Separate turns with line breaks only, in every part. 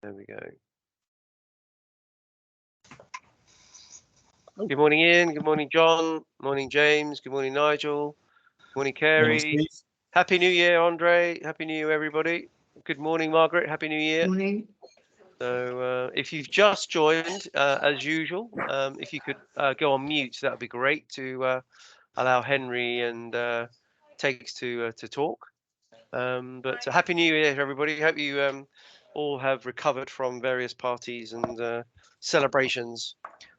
There we go. Good morning, Ian. Good morning, John. Morning, James. Good morning, Nigel. Good morning, Kerry. Happy New Year, Andre. Happy New Year, everybody. Good morning, Margaret. Happy New Year.
Morning.
So if you've just joined, as usual, if you could go on mute, that would be great to allow Henry and Tegs to talk. But Happy New Year, everybody. Hope you all have recovered from various parties and celebrations.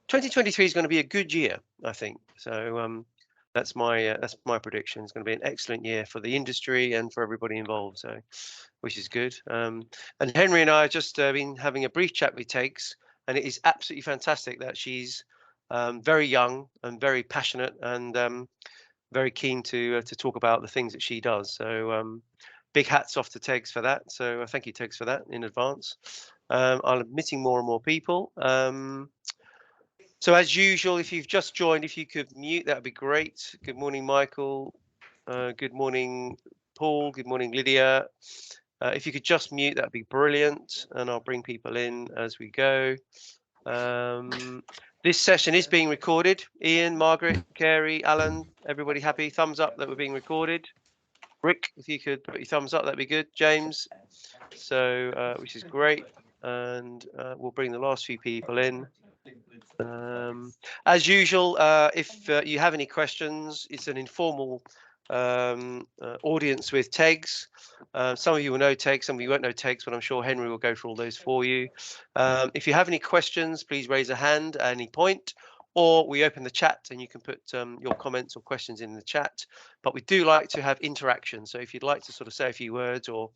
2023 is going to be a good year, I think. So that's my prediction. It's going to be an excellent year for the industry and for everybody involved. So, which is good. And Henry and I have just been having a brief chat with Tegs, and it is absolutely fantastic that she's very young and very passionate and very keen to talk about the things that she does. So big hats off to Tegs for that. So thank you, Tegs, for that in advance. I'm admitting more and more people. So as usual, if you've just joined, if you could mute, that would be great. Good morning, Michael. Good morning, Paul. Good morning, Lydia. If you could just mute, that would be brilliant. And I'll bring people in as we go. This session is being recorded. Ian, Margaret, Carey, Alan, everybody happy? Thumbs up that we're being recorded. Rick, if you could put your thumbs up, that'd be good. James. So, which is great. And we'll bring the last few people in. As usual, if you have any questions, it's an informal audience with Tegs. Some of you will know Tegs, some of you won't know Tegs, but I'm sure Henry will go through all those for you. If you have any questions, please raise a hand at any point, or we open the chat and you can put your comments or questions in the chat. But we do like to have interaction. So if you'd like to sort of say a few words or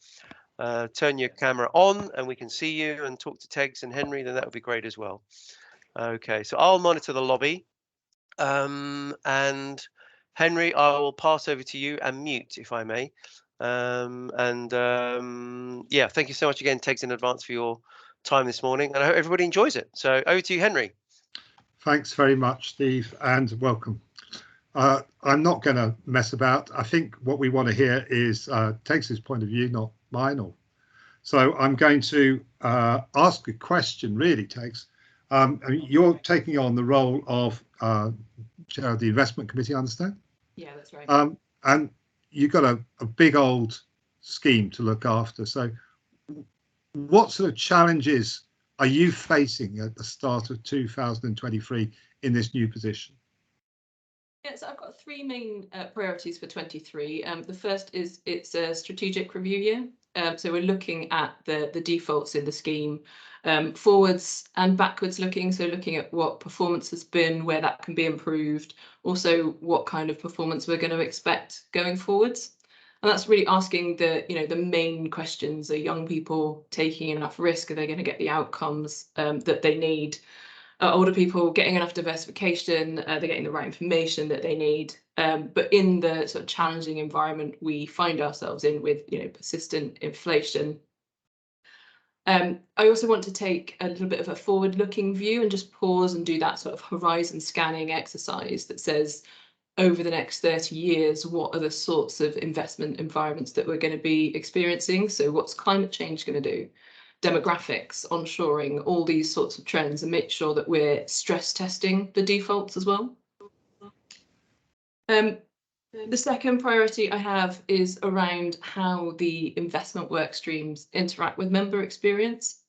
turn your camera on and we can see you and talk to Tegs and Henry, then that would be great as well. Okay, so I'll monitor the lobby, and Henry, I will pass over to you and mute, if I may. Yeah, thank you so much again, Tegs, in advance for your time this morning, and I hope everybody enjoys it. So over to you, Henry.
Thanks very much, Steve, and welcome. I'm not going to mess about. I think what we want to hear is Tegs's point of view, not mine. So I'm going to ask a question, really, Tegs. I mean, you're taking on the role of chair of the investment committee, I understand?
Yeah, that's right.
And you've got a big old scheme to look after. So what sort of challenges are you facing at the start of 2023 in this new position?
Yeah, so I've got three main priorities for 23. The first is it's a strategic review year. So we're looking at the defaults in the scheme, forwards and backwards looking. So looking at what performance has been, where that can be improved, also what kind of performance we're going to expect going forwards. And that's really asking the main questions: are young people taking enough risk? Are they going to get the outcomes that they need? Older people getting enough diversification? They're getting the right information that they need. But in the sort of challenging environment we find ourselves in with persistent inflation, I also want to take a little bit of a forward-looking view and just pause and do that sort of horizon scanning exercise that says, over the next 30 years, what are the sorts of investment environments that we're going to be experiencing? So what's climate change going to do? Demographics, onshoring, all these sorts of trends, and make sure that we're stress testing the defaults as well. The second priority I have is around how the investment work streams interact with member experience.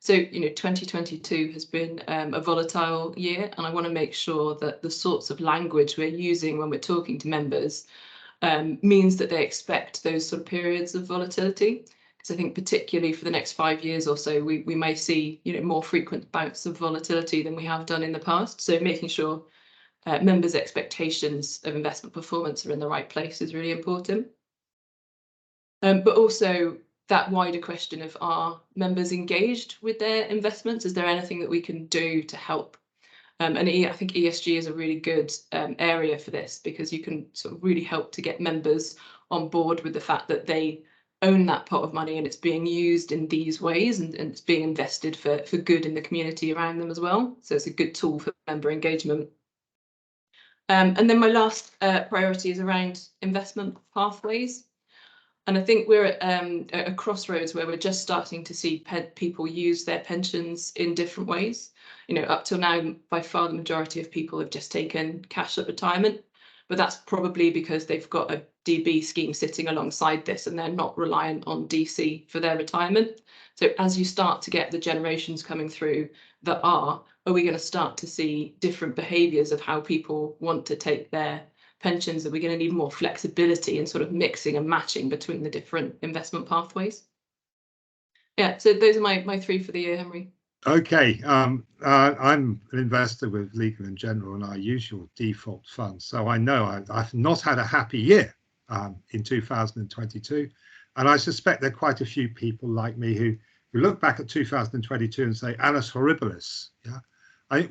So, 2022 has been a volatile year, and I want to make sure that the sorts of language we're using when we're talking to members means that they expect those sort of periods of volatility. Because I think particularly for the next 5 years or so, we may see more frequent bouts of volatility than we have done in the past. So making sure members' expectations of investment performance are in the right place is really important. But also that wider question of, are members engaged with their investments? Is there anything that we can do to help? And I think ESG is a really good area for this, because you can sort of really help to get members on board with the fact that they own that pot of money and it's being used in these ways, and it's being invested for good in the community around them as well. So it's a good tool for member engagement. And then my last priority is around investment pathways. And I think we're at a crossroads where we're just starting to see people use their pensions in different ways. You know, up till now, by far the majority of people have just taken cash at retirement, but that's probably because they've got a DB scheme sitting alongside this and they're not reliant on DC for their retirement. So as you start to get the generations coming through that are we going to start to see different behaviours of how people want to take their pensions? Are we going to need more flexibility in sort of mixing and matching between the different investment pathways? Yeah, so those are my three for the year, Henry.
Okay, I'm an investor with Legal & General and our usual default fund, so I know I've not had a happy year in 2022, and I suspect there are quite a few people like me who look back at 2022 and say annus horribilis. Yeah,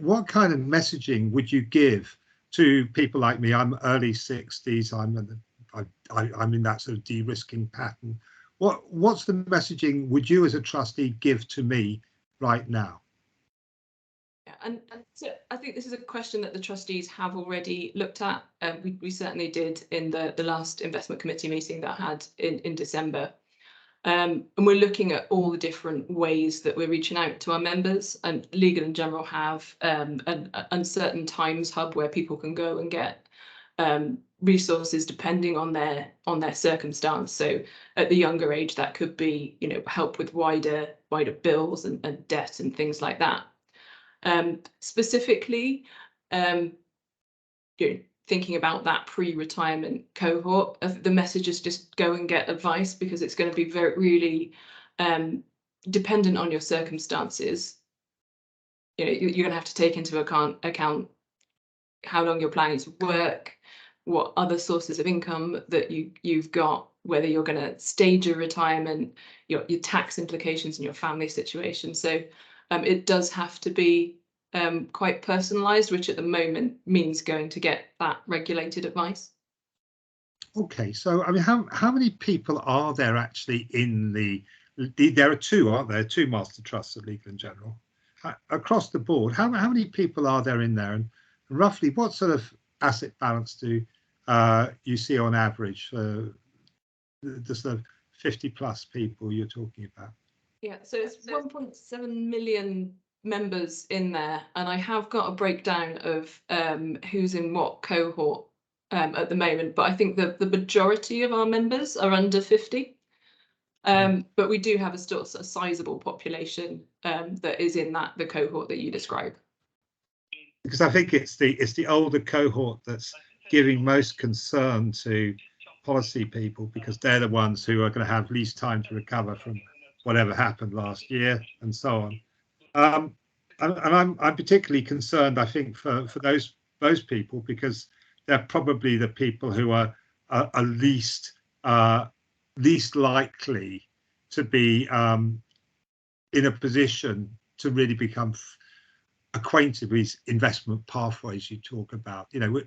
what kind of messaging would you give to people like me? I'm early 60s. I'm in that sort of de-risking pattern. What's the messaging would you as a trustee give to me right now?
Yeah, and so I think this is a question that the trustees have already looked at. We certainly did in the last investment committee meeting that I had in December. And we're looking at all the different ways that we're reaching out to our members, and Legal & General have an uncertain times hub where people can go and get resources depending on their circumstance. So at the younger age, that could be, you know, help with wider bills and debt and things like that. Specifically, you know, thinking about that pre-retirement cohort, the message is just go and get advice, because it's going to be really dependent on your circumstances. You know, you're going to have to take into account how long you're planning to work, what other sources of income that you've got, whether you're going to stage your retirement, your tax implications and your family situation. So it does have to be quite personalised, which at the moment means going to get that regulated advice.
Okay, so I mean, how many people are there actually in there are two, aren't there? Two master trusts at Legal & General. Across the board, how many people are there in there, and roughly what sort of asset balance do you see on average for the sort of 50 plus people you're talking about?
Yeah, so it's 1.7 million members in there, and I have got a breakdown of who's in what cohort at the moment, but I think the majority of our members are under 50. But we do have a sizable population that is in the cohort that you describe.
Because I think it's the older cohort that's giving most concern to policy people, because they're the ones who are going to have least time to recover from whatever happened last year and so on. And I'm particularly concerned, I think, for those people, because they're probably the people who are least likely to be in a position to really become acquainted with investment pathways you talk about. You know,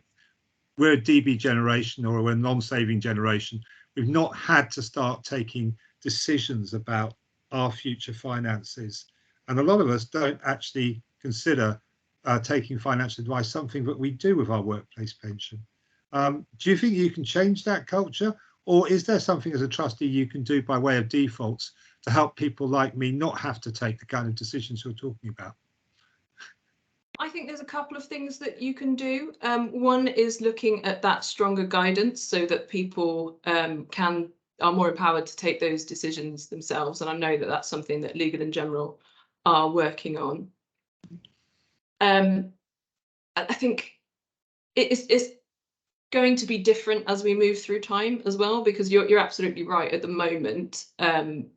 we're a DB generation, or we're a non-saving generation. We've not had to start taking decisions about our future finances, and a lot of us don't actually consider taking financial advice something that we do with our workplace pension. Do you think you can change that culture, or is there something as a trustee you can do by way of defaults to help people like me not have to take the kind of decisions you're talking about?
I think there's a couple of things that you can do. One is looking at that stronger guidance so that people are more empowered to take those decisions themselves. And I know that that's something that Legal & General are working on. I think it's going to be different as we move through time as well, because you're absolutely right. At the moment,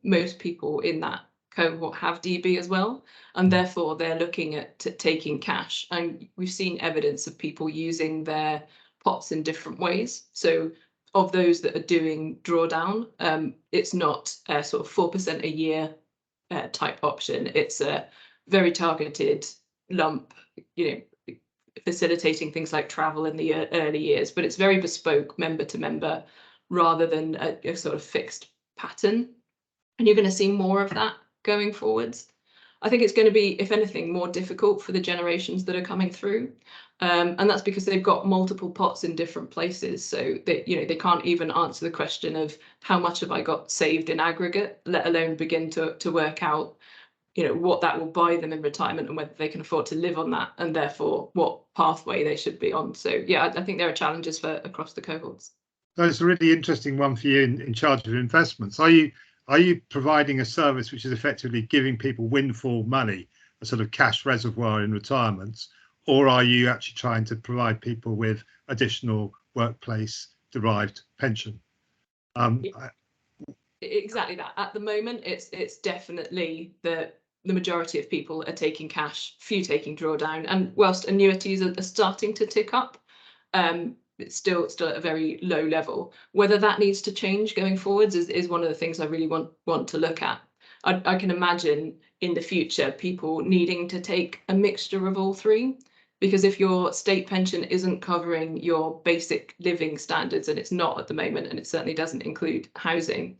most people in that cohort have DB as well, and therefore they're looking at taking cash, and we've seen evidence of people using their pots in different ways. So of those that are doing drawdown, it's not a sort of 4% a year type option. It's a very targeted lump, you know, facilitating things like travel in the early years, but it's very bespoke, member to member, rather than a sort of fixed pattern. And you're going to see more of that going forwards. I think it's going to be, if anything, more difficult for the generations that are coming through. And that's because they've got multiple pots in different places. So they can't even answer the question of how much have I got saved in aggregate, let alone begin to work out, what that will buy them in retirement and whether they can afford to live on that, and therefore what pathway they should be on. So yeah, I think there are challenges for across the cohorts.
So it's a really interesting one for you in charge of investments. Are you providing a service which is effectively giving people windfall money, a sort of cash reservoir in retirements, or are you actually trying to provide people with additional workplace derived pension?
Exactly that. At the moment, it's definitely the majority of people are taking cash, few taking drawdown, and whilst annuities are starting to tick up, it's still at a very low level. Whether that needs to change going forwards is one of the things I really want to look at. I can imagine in the future people needing to take a mixture of all three, because if your state pension isn't covering your basic living standards, and it's not at the moment, and it certainly doesn't include housing,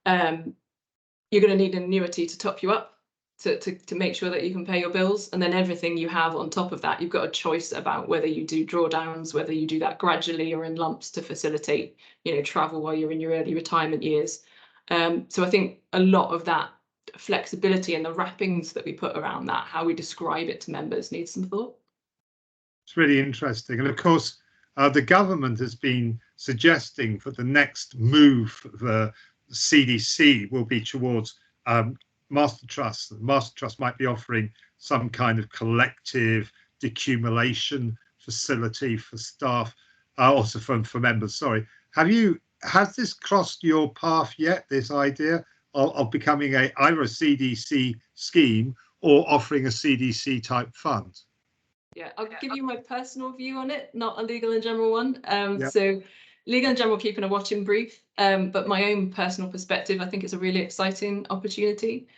you're going to need an annuity to top you up to make sure that you can pay your bills, and then everything you have on top of that, you've got a choice about whether you do drawdowns, whether you do that gradually or in lumps to facilitate travel while you're in your early retirement years. So I think a lot of that flexibility and the wrappings that we put around that, how we describe it to members, needs some thought.
It's really interesting, and of course the government has been suggesting that the next move for the CDC will be towards master trusts. The master trust might be offering some kind of collective decumulation facility for staff, also for members. Sorry, has this crossed your path yet? This idea of becoming either a CDC scheme or offering a CDC type fund?
Yeah, I'll give you my personal view on it, not a Legal and General one.
Yep.
So Legal and General keeping a watching brief, but my own personal perspective, I think it's a really exciting opportunity.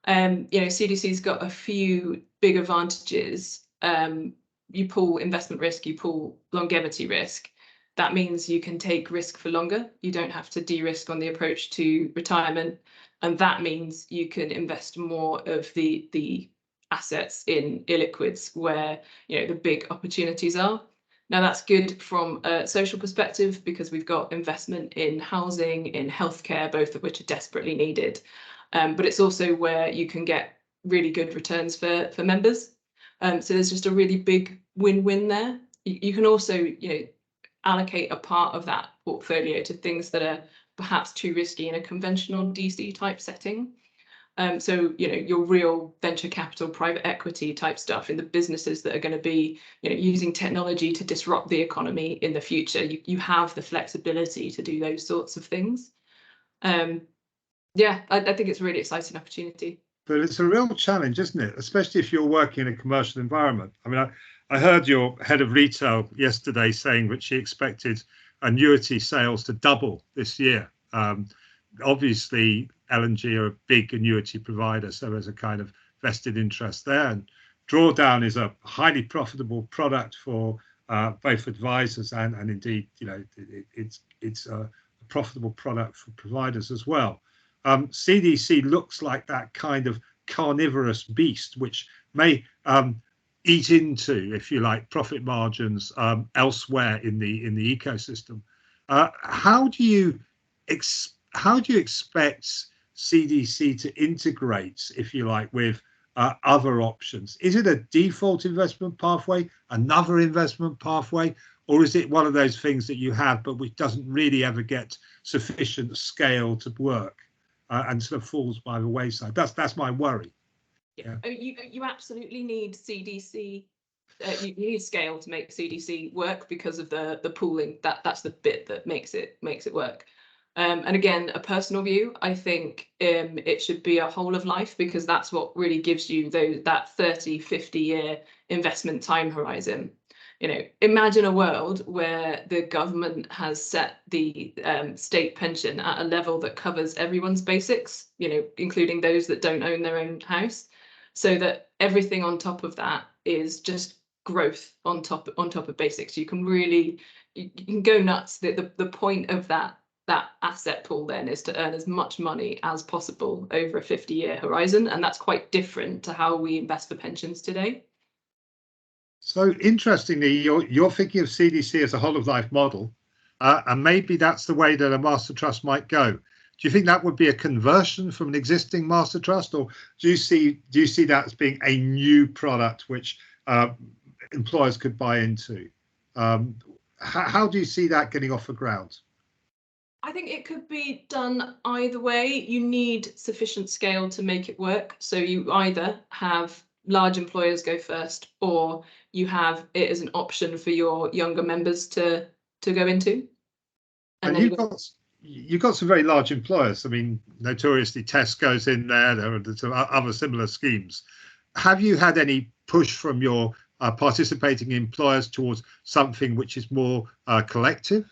CDC's got a few big advantages. You pull investment risk, you pull longevity risk. That means you can take risk for longer. You don't have to de-risk on the approach to retirement. And that means you can invest more of the assets in illiquids where the big opportunities are. Now that's good from a social perspective because we've got investment in housing, in healthcare, both of which are desperately needed. But it's also where you can get really good returns for members. So there's just a really big win-win there. You can also allocate a part of that portfolio to things that are perhaps too risky in a conventional DC type setting. So your real venture capital, private equity type stuff in the businesses that are going to be using technology to disrupt the economy in the future. You have the flexibility to do those sorts of things. Yeah, I think it's a really exciting opportunity.
But it's a real challenge, isn't it? Especially if you're working in a commercial environment. I mean, I heard your head of retail yesterday saying that she expected annuity sales to double this year. Obviously, L&G are a big annuity provider, so there's a kind of vested interest there. And drawdown is a highly profitable product for both advisors and indeed, it's a profitable product for providers as well. CDC looks like that kind of carnivorous beast, which may eat into, if you like, profit margins elsewhere in the ecosystem. How do you expect CDC to integrate, if you like, with other options? Is it a default investment pathway, another investment pathway, or is it one of those things that you have but which doesn't really ever get sufficient scale to work and sort of falls by the wayside? That's my worry.
Yeah. You absolutely need CDC. You need scale to make CDC work because of the pooling. That's the bit that makes it work. And again, a personal view, I think it should be a whole of life because that's what really gives you that 30, 50 year investment time horizon. Imagine a world where the government has set the state pension at a level that covers everyone's basics, including those that don't own their own house, so that everything on top of that is just growth on top of basics. You can go nuts. The point of that asset pool then is to earn as much money as possible over a 50-year horizon, and that's quite different to how we invest for pensions today.
So interestingly, you're thinking of CDC as a whole of life model, and maybe that's the way that a master trust might go. Do you think that would be a conversion from an existing master trust, or do you see that as being a new product which employers could buy into? How do you see that getting off the ground?
I think it could be done either way. You need sufficient scale to make it work. So you either have large employers go first, or you have it as an option for your younger members to go into.
And you've got some very large employers. I mean, notoriously Tesco's in there. There are some other similar schemes. Have you had any push from your participating employers towards something which is more collective?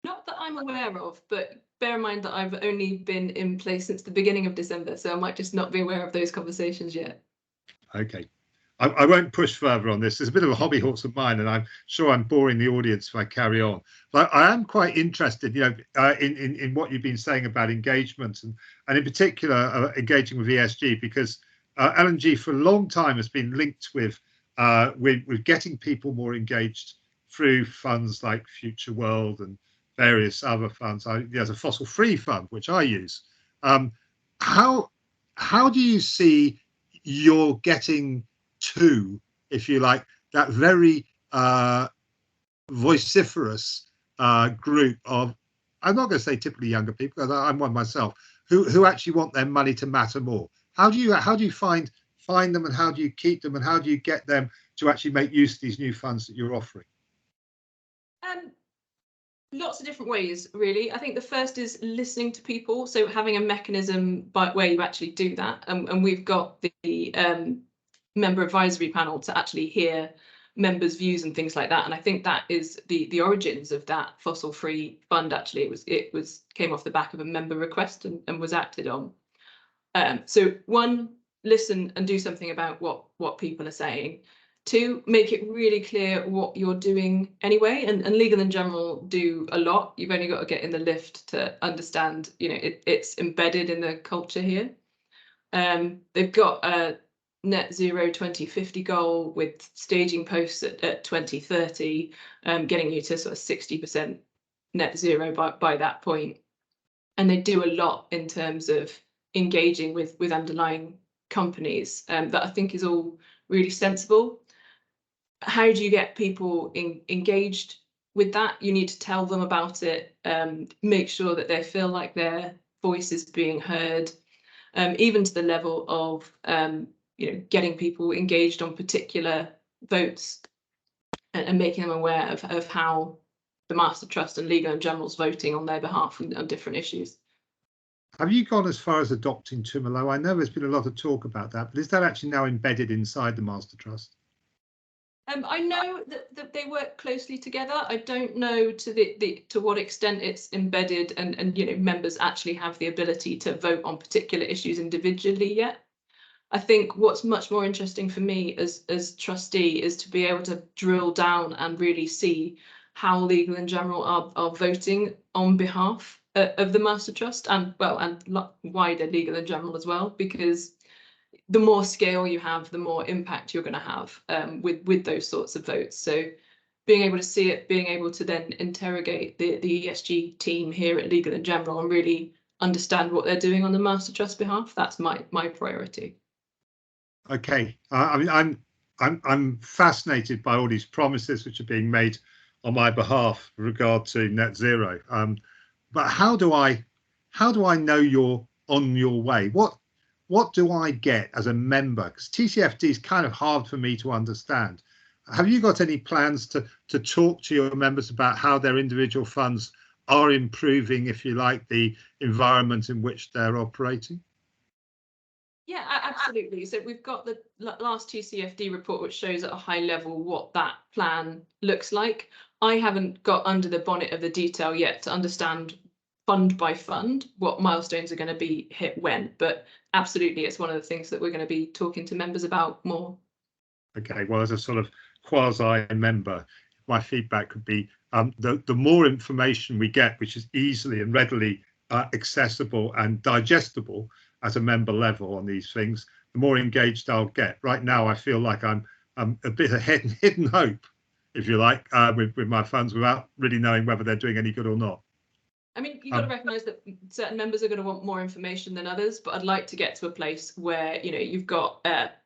Not that I'm aware of, but bear in mind that I've only been in place since the beginning of December, so I might just not be aware of those conversations yet.
Okay. I won't push further on this. It's a bit of a hobby horse of mine, and I'm sure I'm boring the audience if I carry on. But I am quite interested, in what you've been saying about engagement, and in particular engaging with ESG, because L&G for a long time has been linked with getting people more engaged through funds like Future World and various other funds. There's a fossil-free fund which I use. How do you see you're getting to, if you like, that very vociferous group of, I'm not going to say typically younger people, because I'm one myself, who actually want their money to matter more? How do you find them, and how do you keep them, and how do you get them to actually make use of these new funds that you're offering?
Lots of different ways, really. I think the first is listening to people, so having a mechanism by where you actually do that, and we've got the member advisory panel to actually hear members' views and things like that. And I think that is the origins of that fossil-free fund. Actually, it came off the back of a member request and was acted on. So one, listen and do something about what people are saying. Two, make it really clear what you're doing anyway, and Legal & General do a lot. You've only got to get in the lift to understand, it's embedded in the culture here. They've got a net zero 2050 goal with staging posts at 2030, getting you to sort of 60% net zero by that point. And they do a lot in terms of engaging with underlying companies, that I think is all really sensible. How do you get people engaged with that? You need to tell them about it, make sure that they feel like their voice is being heard, even to the level of getting people engaged on particular votes, and making them aware of how the Master Trust and Legal & General's voting on their behalf on different issues.
Have you gone as far as adopting Tumalo? I know there's been a lot of talk about that, but is that actually now embedded inside the Master Trust?
I know that they work closely together. I don't know to what extent it's embedded and members actually have the ability to vote on particular issues individually yet. I think what's much more interesting for me as trustee is to be able to drill down and really see how Legal & General are voting on behalf of the Master Trust and wider Legal & General as well, because the more scale you have, the more impact you're going to have with those sorts of votes. So being able to see it, being able to then interrogate the ESG team here at Legal & General and really understand what they're doing on the Master Trust behalf, that's my priority.
Okay, I mean, I'm fascinated by all these promises which are being made on my behalf with regard to net zero. But how do I know you're on your way? What do I get as a member? Because TCFD is kind of hard for me to understand. Have you got any plans to talk to your members about how their individual funds are improving, if you like, the environment in which they're operating?
Yeah, absolutely. So we've got the last TCFD report, which shows at a high level what that plan looks like. I haven't got under the bonnet of the detail yet to understand fund by fund what milestones are going to be hit when, but absolutely it's one of the things that we're going to be talking to members about more. Okay,
well, as a sort of quasi member, my feedback could be the more information we get, which is easily and readily accessible and digestible at a member level on these things, the more engaged I'll get. Right now I feel like I'm a bit of hidden hope, if you like, with my funds without really knowing whether they're doing any good or not.
I mean, you've got to recognise that certain members are going to want more information than others, but I'd like to get to a place where, you know, you've got,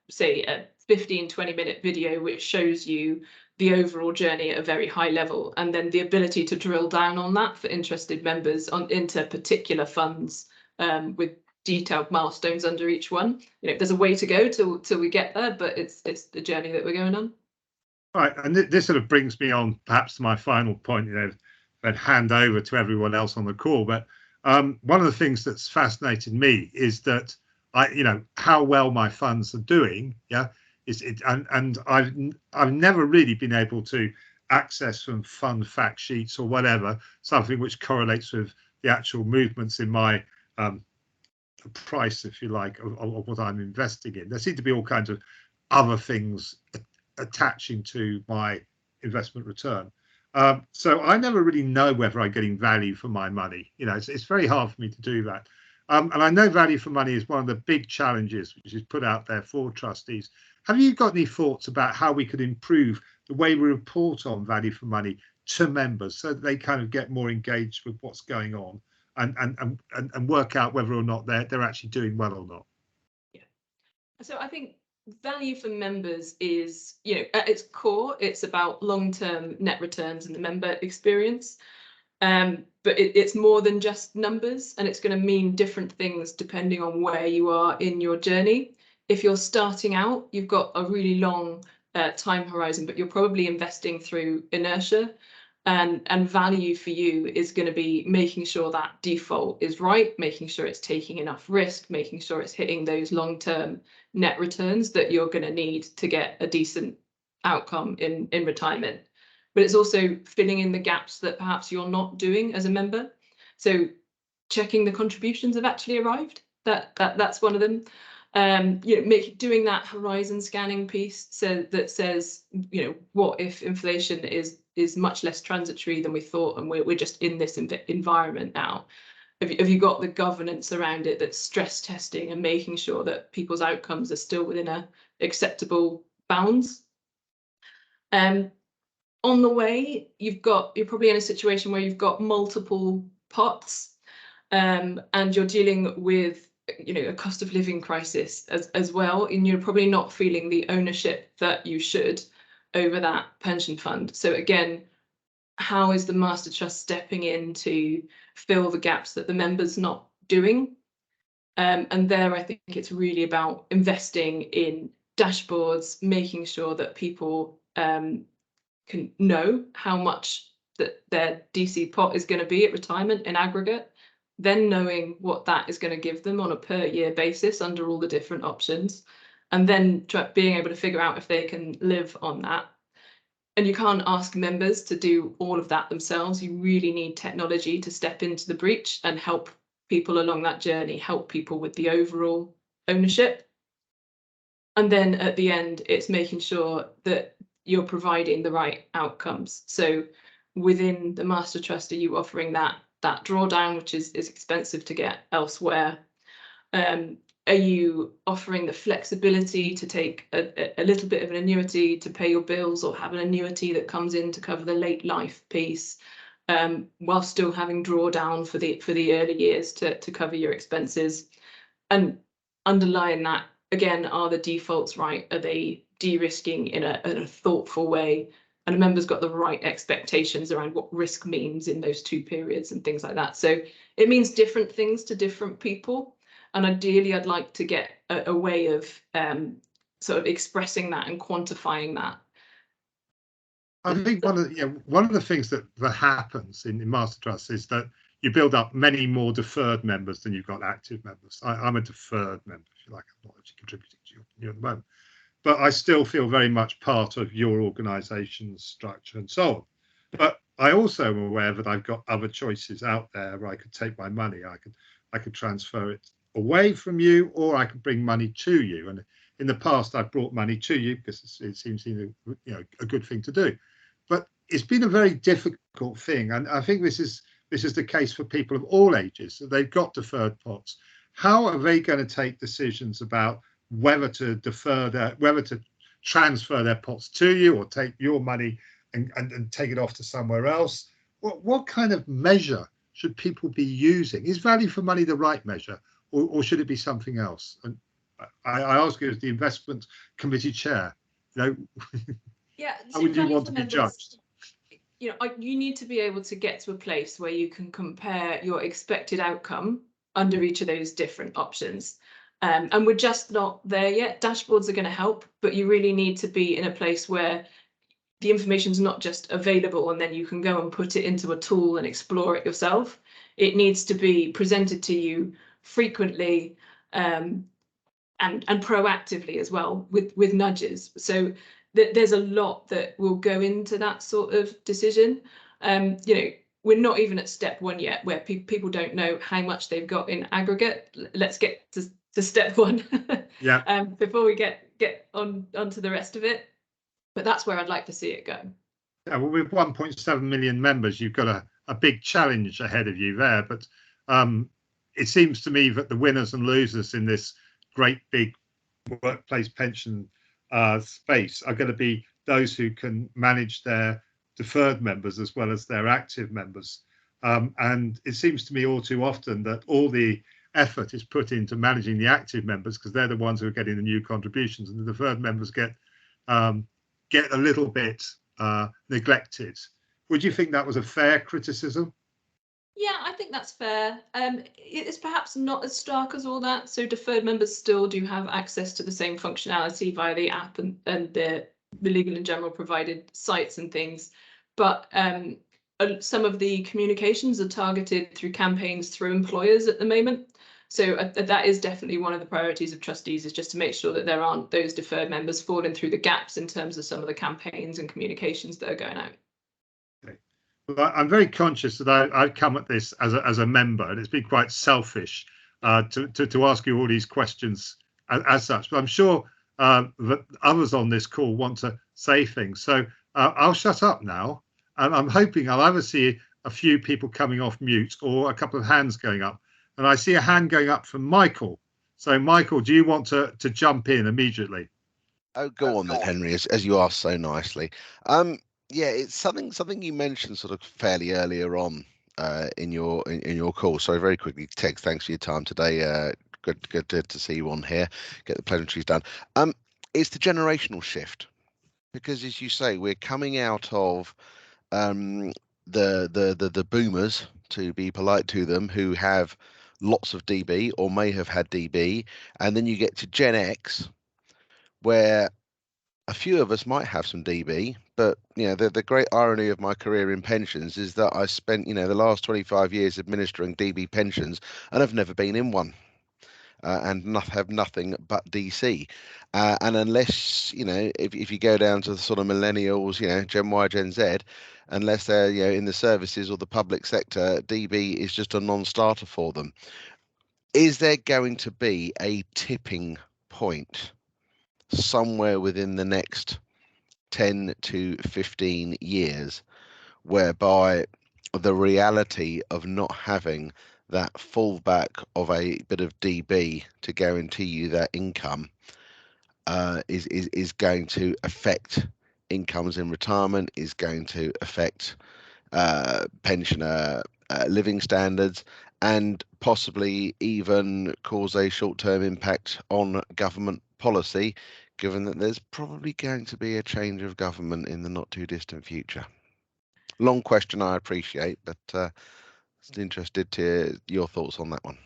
say, a 15-20-minute video which shows you the overall journey at a very high level, and then the ability to drill down on that for interested members into particular funds with detailed milestones under each one. You know, there's a way to go till we get there, but it's the journey that we're going on.
Right, and this sort of brings me on perhaps to my final point, you know, and hand over to everyone else on the call. But one of the things that's fascinated me is that you know, how well my funds are doing. Yeah, and I've never really been able to access from fund fact sheets or whatever something which correlates with the actual movements in my price, if you like, of what I'm investing in. There seem to be all kinds of other things attaching to my investment return. So I never really know whether I'm getting value for my money. You know, it's very hard for me to do that. And I know value for money is one of the big challenges which is put out there for trustees. Have you got any thoughts about how we could improve the way we report on value for money to members so that they kind of get more engaged with what's going on and work out whether or not they're actually doing well or not?
Yeah. So I think value for members is, you know, at its core, it's about long-term net returns and the member experience. But it's more than just numbers, and it's going to mean different things depending on where you are in your journey. If you're starting out, you've got a really long time horizon, but you're probably investing through inertia. And value for you is going to be making sure that default is right, making sure it's taking enough risk, making sure it's hitting those long-term net returns that you're going to need to get a decent outcome in retirement. But it's also filling in the gaps that perhaps you're not doing as a member. So checking the contributions have actually arrived. That's one of them. You know, doing that horizon scanning piece that says, you know, what if inflation is much less transitory than we thought, and we're just in this environment now. Have you got the governance around it that's stress testing and making sure that people's outcomes are still within a acceptable bounds? On the way, you're probably in a situation where you've got multiple pots, and you're dealing with, you know, a cost of living crisis as well, and you're probably not feeling the ownership that you should over that pension fund. So again, how is the master trust stepping in to fill the gaps that the member's not doing? And there, I think it's really about investing in dashboards, making sure that people can know how much that their DC pot is going to be at retirement in aggregate, then knowing what that is going to give them on a per year basis under all the different options, and then being able to figure out if they can live on that. And you can't ask members to do all of that themselves. You really need technology to step into the breach and help people along that journey, help people with the overall ownership. And then at the end, it's making sure that you're providing the right outcomes. So within the master trust, are you offering that drawdown, which is expensive to get elsewhere? Are you offering the flexibility to take a little bit of an annuity to pay your bills, or have an annuity that comes in to cover the late life piece, while still having drawdown for the early years to cover your expenses? And underlying that, again, are the defaults right? Are they de-risking in a thoughtful way? And a member's got the right expectations around what risk means in those two periods and things like that. So it means different things to different people. And ideally, I'd like to get a way of sort of expressing that and quantifying that.
I think one of the things that happens in master trust is that you build up many more deferred members than you've got active members. I'm a deferred member, if you like. I'm not actually contributing to you at the moment, but I still feel very much part of your organisation's structure and so on. But I also am aware that I've got other choices out there where I could take my money. I could transfer it away from you, or I could bring money to you. And in the past, I've brought money to you because it seems a good thing to do. But it's been a very difficult thing, and I think this is the case for people of all ages. So they've got deferred pots. How are they going to take decisions about whether to defer whether to transfer their pots to you or take your money and take it off to somewhere else? What kind of measure should people be using? Is value for money the right measure, or should it be something else? And I ask you as the investment committee chair,
Yeah,
how would you want to be judged?
You need to be able to get to a place where you can compare your expected outcome under each of those different options. And we're just not there yet. Dashboards are going to help, but you really need to be in a place where the information is not just available and then you can go and put it into a tool and explore it yourself. It needs to be presented to you frequently and proactively as well with nudges. So there's a lot that will go into that sort of decision. We're not even at step one yet, where people don't know how much they've got in aggregate. Let's get to step one,
yeah.
Before we get onto the rest of it. But that's where I'd like to see it go.
Yeah, well, with 1.7 million members, you've got a big challenge ahead of you there. But it seems to me that the winners and losers in this great big workplace pension space are going to be those who can manage their deferred members as well as their active members. And it seems to me all too often that all the effort is put into managing the active members because they're the ones who are getting the new contributions, and the deferred members get a little bit neglected. Would you think that was a fair criticism?
Yeah, I think that's fair. It's perhaps not as stark as all that. So deferred members still do have access to the same functionality via the app and the Legal and General provided sites and things. But some of the communications are targeted through campaigns through employers at the moment. So that is definitely one of the priorities of trustees, is just to make sure that there aren't those deferred members falling through the gaps in terms of some of the campaigns and communications that are going out.
Okay. Well, I'm very conscious that I've come at this as a member, and it's been quite selfish to ask you all these questions as such. But I'm sure that others on this call want to say things. So I'll shut up now, and I'm hoping I'll either see a few people coming off mute or a couple of hands going up. And I see a hand going up from Michael. So, Michael, do you want to jump in immediately?
Oh, go on then, Henry, as you asked so nicely. Yeah, it's something you mentioned sort of fairly earlier on in your call. So very quickly, Tegs, thanks for your time today. Good to see you on here. Get the pleasantries done. It's the generational shift, because as you say, we're coming out of the boomers, to be polite to them, who have lots of DB or may have had DB, and then you get to Gen X, where a few of us might have some DB, but the great irony of my career in pensions is that I spent the last 25 years administering DB pensions, and I've never been in one. And have nothing but DC, and unless if you go down to the sort of millennials, Gen Y, Gen Z, unless they're in the services or the public sector, DB is just a non-starter for them. Is there going to be a tipping point somewhere within the next 10 to 15 years whereby the reality of not having that fallback of a bit of DB to guarantee you that income is going to affect incomes in retirement, is going to affect pensioner living standards, and possibly even cause a short-term impact on government policy, given that there's probably going to be a change of government in the not too distant future? Long question, I appreciate, but just interested to your thoughts on that one.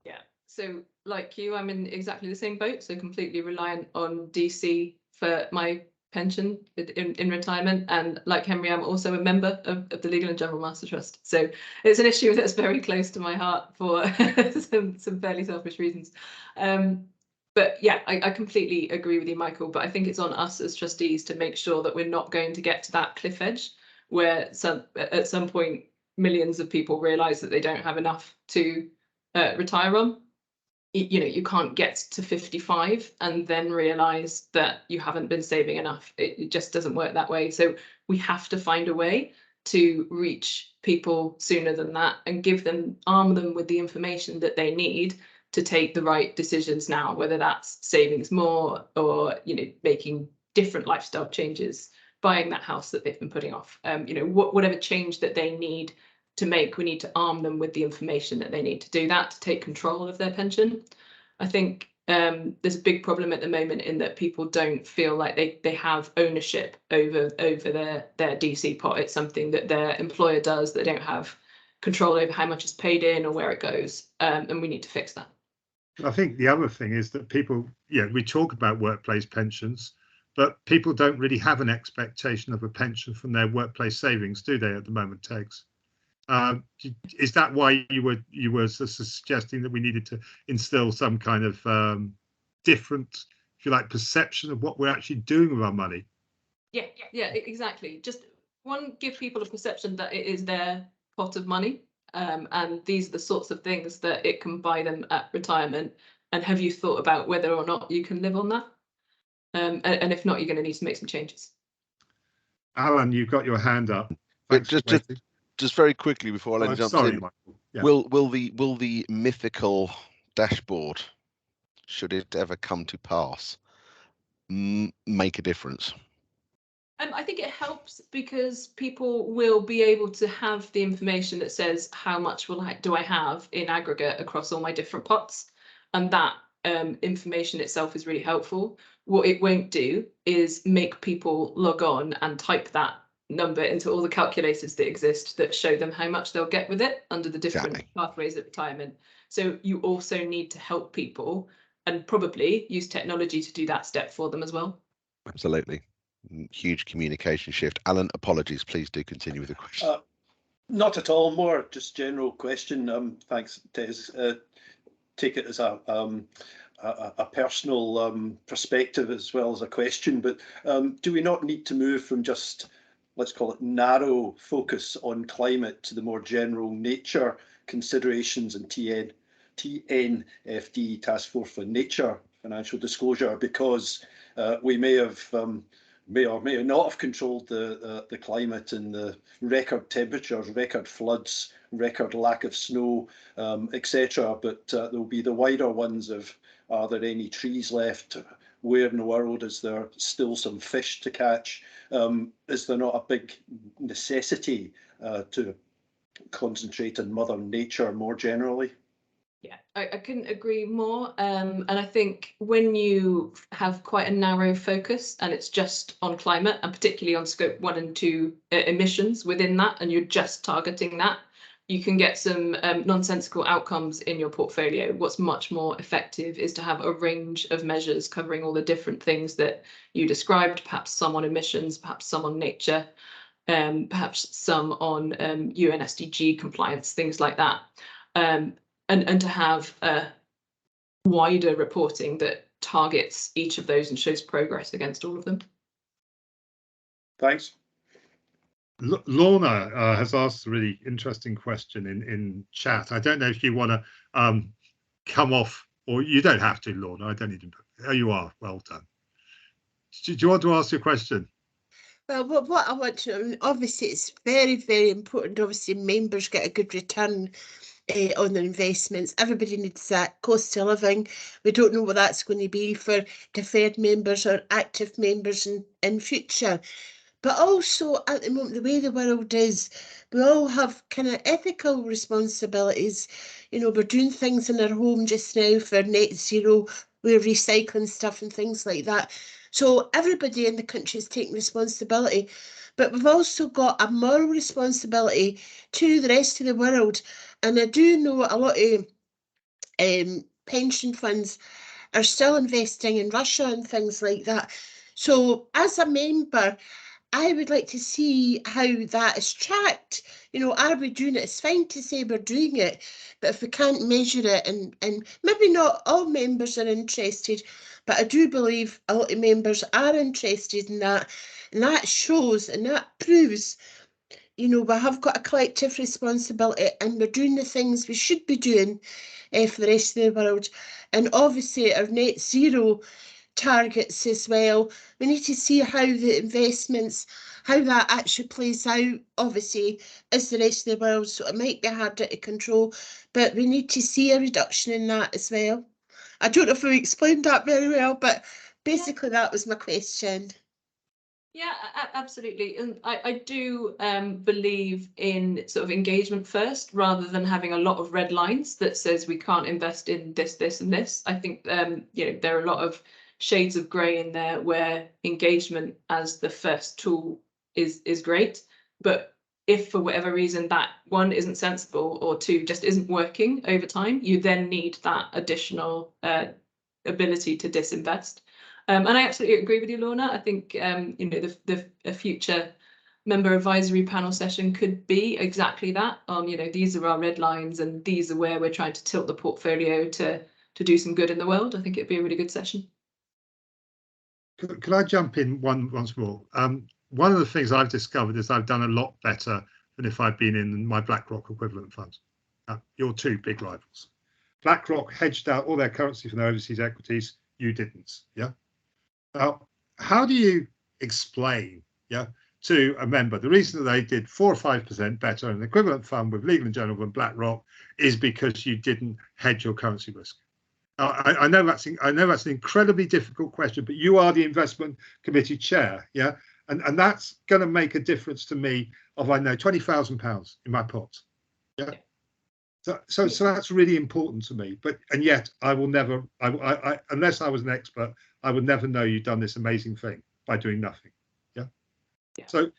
Yeah, so like you, I'm in exactly the same boat, so completely reliant on DC for my pension in retirement, and like Henry, I'm also a member of the Legal and General Master Trust, so it's an issue that's very close to my heart for some fairly selfish reasons. But yeah, I completely agree with you, Michael, but I think it's on us as trustees to make sure that we're not going to get to that cliff edge where at some point millions of people realise that they don't have enough to retire on. You can't get to 55 and then realise that you haven't been saving enough. It just doesn't work that way. So we have to find a way to reach people sooner than that and arm them with the information that they need to take the right decisions now, whether that's savings more or making different lifestyle changes, buying that house that they've been putting off. You know, whatever change that they need to make, we need to arm them with the information that they need to do that, to take control of their pension. I think there's a big problem at the moment in that people don't feel like they have ownership over their DC pot. It's something that their employer does. They don't have control over how much is paid in or where it goes, and we need to fix that.
I think the other thing is that people, we talk about workplace pensions, but people don't really have an expectation of a pension from their workplace savings, do they, at the moment, Tegs? Is that why you were suggesting that we needed to instill some kind of different, if you like, perception of what we're actually doing with our money?
Yeah, exactly. Just give people a perception that it is their pot of money, and these are the sorts of things that it can buy them at retirement. And have you thought about whether or not you can live on that? And if not, you're going to need to make some changes.
Alan, you've got your hand up.
But just very quickly before Alan jumps in, will the mythical dashboard, should it ever come to pass, make a difference?
I think it helps because people will be able to have the information that says how much do I have in aggregate across all my different pots, and that information itself is really helpful. What it won't do is make people log on and type that number into all the calculators that exist that show them how much they'll get with it under the different pathways of retirement. So you also need to help people and probably use technology to do that step for them as well.
Absolutely. Huge communication shift. Alan, apologies, please do continue with the question.
Not at all, more just general question. Thanks, Tez. Take it as a personal perspective as well as a question, but do we not need to move from just, let's call it, narrow focus on climate to the more general nature considerations and TNFD, Task Force on Nature financial disclosure, because we may or may not have controlled the climate and the record temperatures, record floods, record lack of snow, etc. But there will be the wider ones of, are there any trees left? Where in the world is there still some fish to catch? Is there not a big necessity to concentrate on Mother Nature more generally?
Yeah, I couldn't agree more. And I think when you have quite a narrow focus and it's just on climate, and particularly on scope 1 and 2 emissions within that, and you're just targeting that, you can get some nonsensical outcomes in your portfolio. What's much more effective is to have a range of measures covering all the different things that you described, perhaps some on emissions, perhaps some on nature, perhaps some on UN SDG compliance, things like that. And to have a wider reporting that targets each of those and shows progress against all of them.
Thanks.
Lorna has asked a really interesting question in chat. I don't know if you want to come off, or you don't have to, Lorna. I don't need to. Oh, you are. Well done. Do you want to ask your question?
Well, what I want to, obviously, it's very, very important. Obviously, members get a good return on their investments. Everybody needs that cost of living. We don't know what that's going to be for deferred members or active members in future. But also at the moment, the way the world is, we all have kind of ethical responsibilities. You know, we're doing things in our home just now for net zero. We're recycling stuff and things like that. So everybody in the country is taking responsibility. But we've also got a moral responsibility to the rest of the world. And I do know a lot of pension funds are still investing in Russia and things like that. So as a member, I would like to see how that is tracked. You know, are we doing it? It's fine to say we're doing it, but if we can't measure it, and maybe not all members are interested, but I do believe a lot of members are interested in that, and that shows and that proves, you know, we have got a collective responsibility and we're doing the things we should be doing for the rest of the world. And obviously our net zero targets as well. We need to see how the investments, how that actually plays out, obviously, as the rest of the world. So it might be harder to control, but we need to see a reduction in that as well. I don't know if we explained that very well, but basically that was my question.
Yeah, absolutely. And I do believe in sort of engagement first, rather than having a lot of red lines that says we can't invest in this, this, and this. I think you know, there are a lot of shades of grey in there where engagement as the first tool is great, but if for whatever reason that one isn't sensible or two just isn't working over time, you then need that additional ability to disinvest. And I absolutely agree with you, Lorna. I think you know, a future member advisory panel session could be exactly that. You know, these are our red lines, and these are where we're trying to tilt the portfolio to do some good in the world. I think it'd be a really good session.
Could I jump in once more? One of the things I've discovered is I've done a lot better than if I'd been in my BlackRock equivalent funds. Your two big rivals. BlackRock hedged out all their currency from their overseas equities. You didn't. Yeah. Now, how do you explain, to a member the reason that they did 4 or 5% better in an equivalent fund with Legal & General than BlackRock is because you didn't hedge your currency risk? I know that's an incredibly difficult question, but you are the investment committee chair, yeah, and that's going to make a difference to me of, I know, £20,000 in my pot, yeah. So that's really important to me. And yet I will never, I unless I was an expert, I would never know you've done this amazing thing by doing nothing. Yeah. So,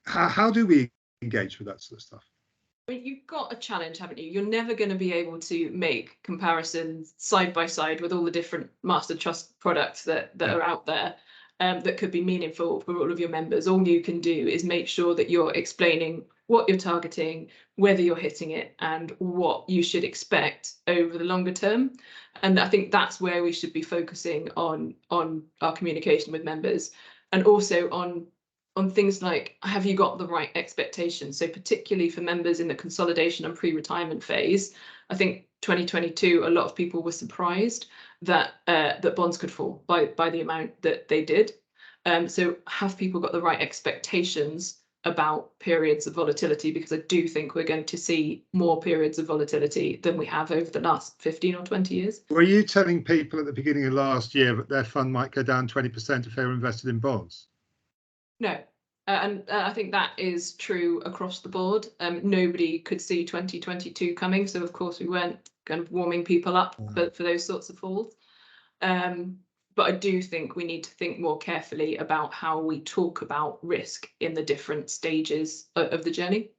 how do we engage with that sort of stuff?
I mean, you've got a challenge, haven't you? You're never going to be able to make comparisons side by side with all the different master trust products that are out there that could be meaningful for all of your members. All you can do is make sure that you're explaining what you're targeting, whether you're hitting it, and what you should expect over the longer term. And I think that's where we should be focusing on our communication with members, and also on things like, have you got the right expectations? So particularly for members in the consolidation and pre-retirement phase, I think 2022, a lot of people were surprised that that bonds could fall by the amount that they did. So have people got the right expectations about periods of volatility? Because I do think we're going to see more periods of volatility than we have over the last 15 or 20 years.
Were you telling people at the beginning of last year that their fund might go down 20% if they were invested in bonds?
No, and I think that is true across the board. Nobody could see 2022 coming, so of course we weren't kind of warming people up for those sorts of falls. But I do think we need to think more carefully about how we talk about risk in the different stages of the journey.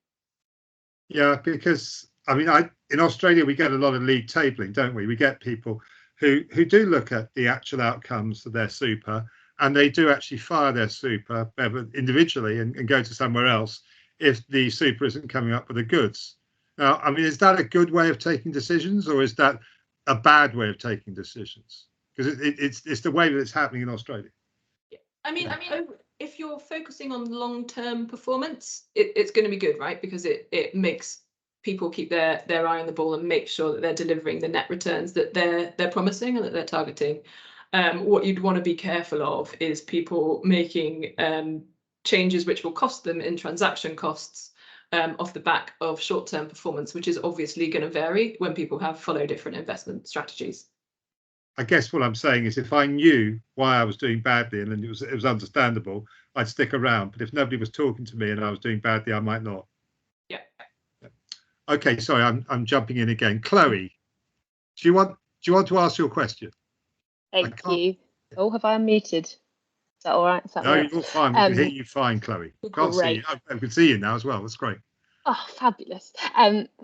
Yeah, because I mean, in Australia we get a lot of league tabling, don't we? We get people who do look at the actual outcomes of their super, and they do actually fire their super individually and go to somewhere else if the super isn't coming up with the goods. Now, I mean, is that a good way of taking decisions, or is that a bad way of taking decisions? Because it's the way that it's happening in Australia.
Yeah. I mean, if you're focusing on long-term performance, it's going to be good, right? Because it makes people keep their eye on the ball and make sure that they're delivering the net returns that they're promising and that they're targeting. What you'd want to be careful of is people making changes which will cost them in transaction costs off the back of short-term performance, which is obviously going to vary when people follow different investment strategies.
I guess what I'm saying is, if I knew why I was doing badly and it was understandable, I'd stick around. But if nobody was talking to me and I was doing badly, I might not.
Yeah.
Okay, sorry, I'm jumping in again. Chloe, do you want to ask your question?
Thank you. Oh, have I unmuted? Is that all right?
No, you're fine. We can hear you fine, Chloe. Can't see you. I can see you now as well. That's great.
Oh, fabulous.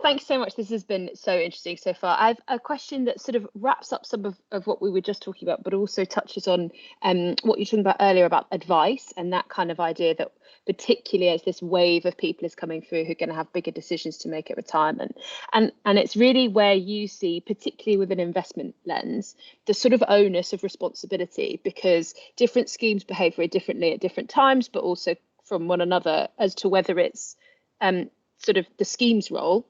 Thanks so much. This has been so interesting so far. I have a question that sort of wraps up some of what we were just talking about, but also touches on what you were talking about earlier about advice and that kind of idea that particularly as this wave of people is coming through who are going to have bigger decisions to make at retirement. And it's really where you see, particularly with an investment lens, the sort of onus of responsibility, because different schemes behave very differently at different times, but also from one another as to whether it's sort of the scheme's role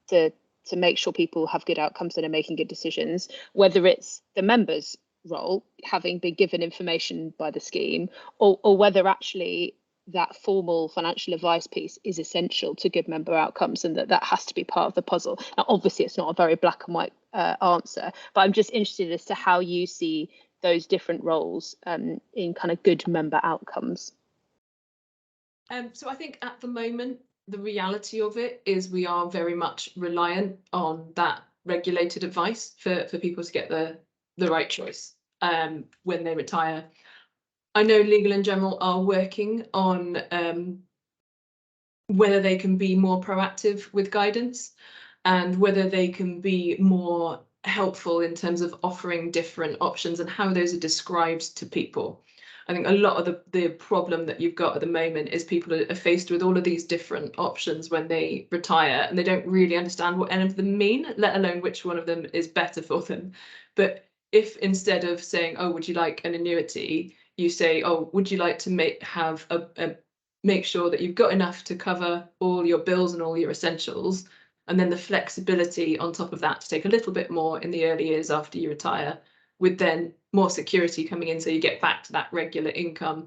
to make sure people have good outcomes and are making good decisions, whether it's the members' role, having been given information by the scheme, or whether actually that formal financial advice piece is essential to good member outcomes and that has to be part of the puzzle. Now, obviously, it's not a very black and white answer, but I'm just interested as to how you see those different roles in kind of good member outcomes?
So I think at the moment, the reality of it is we are very much reliant on that regulated advice for people to get the right choice when they retire. I know Legal & General are working on whether they can be more proactive with guidance and whether they can be more helpful in terms of offering different options and how those are described to people. I think a lot of the problem that you've got at the moment is people are faced with all of these different options when they retire, and they don't really understand what any of them mean, let alone which one of them is better for them. But if instead of saying, oh, would you like an annuity, you say, oh, would you like to make sure that you've got enough to cover all your bills and all your essentials, and then the flexibility on top of that to take a little bit more in the early years after you retire, with then more security coming in so you get back to that regular income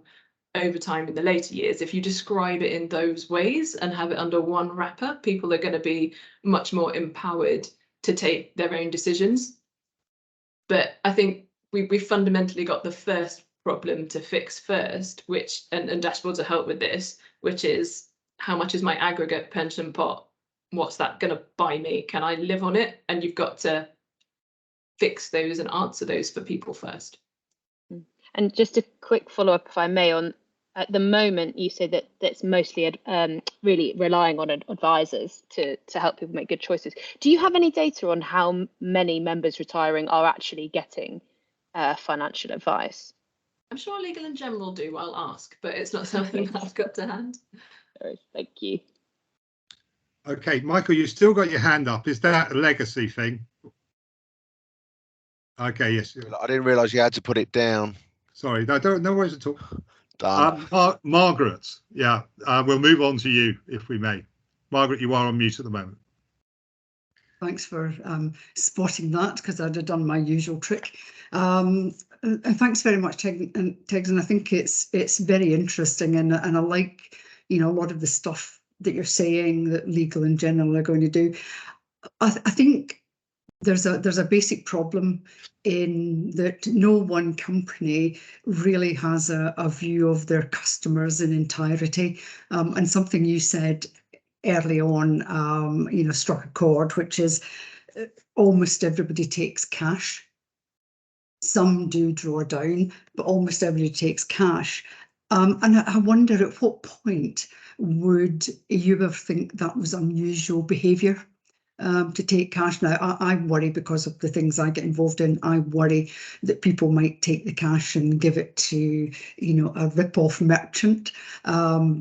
over time in the later years. If you describe it in those ways and have it under one wrapper, people are going to be much more empowered to take their own decisions. But I think we fundamentally got the first problem to fix first, which and dashboards will help with this, which is how much is my aggregate pension pot? What's that going to buy me? Can I live on it? And you've got to fix those and answer those for people first.
And just a quick follow-up, if I may, on at the moment you say that that's mostly really relying on advisors to help people make good choices. Do you have any data on how many members retiring are actually getting financial advice?
I'm sure Legal & General do, I'll ask, but it's not something that I've got to hand.
Thank you.
Okay, Michael, you still got your hand up. Is that a legacy thing? Okay, yes.
I didn't realise you had to put it down.
Sorry, no worries at all.
Done.
Margaret, yeah, we'll move on to you if we may. Margaret, you are on mute at the moment.
Thanks for spotting that, because I'd have done my usual trick. And thanks very much, Tegs, and I think it's very interesting, and I like, you know, a lot of the stuff that you're saying that Legal & General are going to do. I think there's a basic problem in that no one company really has a view of their customers in entirety, and something you said early on, you know, struck a chord, which is almost everybody takes cash. Some do draw down, but almost everybody takes cash. And I wonder, at what point would you ever think that was unusual behaviour? To take cash. Now, I worry because of the things I get involved in. I worry that people might take the cash and give it to, you know, a rip-off merchant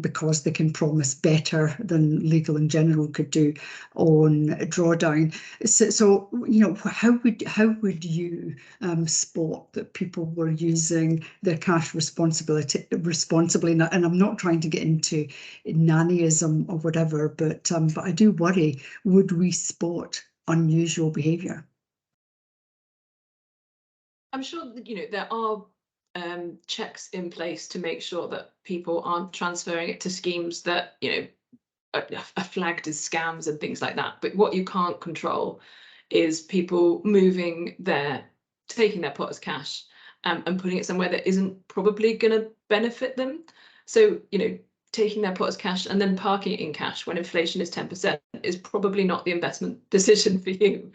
because they can promise better than Legal & General could do on drawdown. So you know, how would you spot that people were using their cash responsibly? And I'm not trying to get into nannyism or whatever, but I do worry, would we spot unusual behaviour?
I'm sure that, you know, there are checks in place to make sure that people aren't transferring it to schemes that, you know, are flagged as scams and things like that. But what you can't control is people taking their pot as cash and putting it somewhere that isn't probably going to benefit them. So, you know, taking their pot as cash and then parking it in cash when inflation is 10% is probably not the investment decision for you,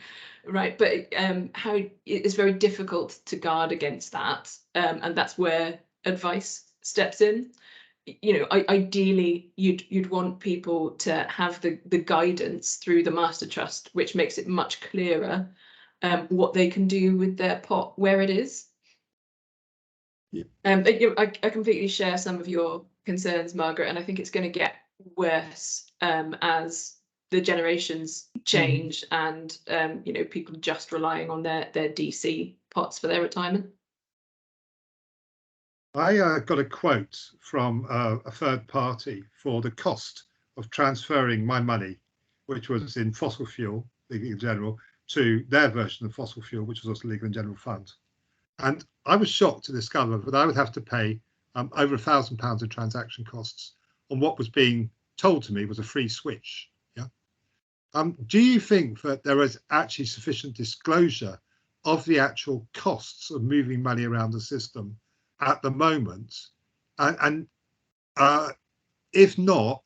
right? But how it's very difficult to guard against that, and that's where advice steps in. You know, ideally, you'd want people to have the guidance through the master trust, which makes it much clearer what they can do with their pot where it is. Yeah. I completely share some of your concerns, Margaret, and I think it's going to get worse as the generations change and you know, people just relying on their DC pots for their retirement.
I got a quote from a third party for the cost of transferring my money, which was in fossil fuel, Legal & General, to their version of fossil fuel, which was also Legal & General Fund. And I was shocked to discover that I would have to pay over £1,000 in transaction costs on what was being told to me was a free switch. Yeah. Do you think that there is actually sufficient disclosure of the actual costs of moving money around the system at the moment? And if not,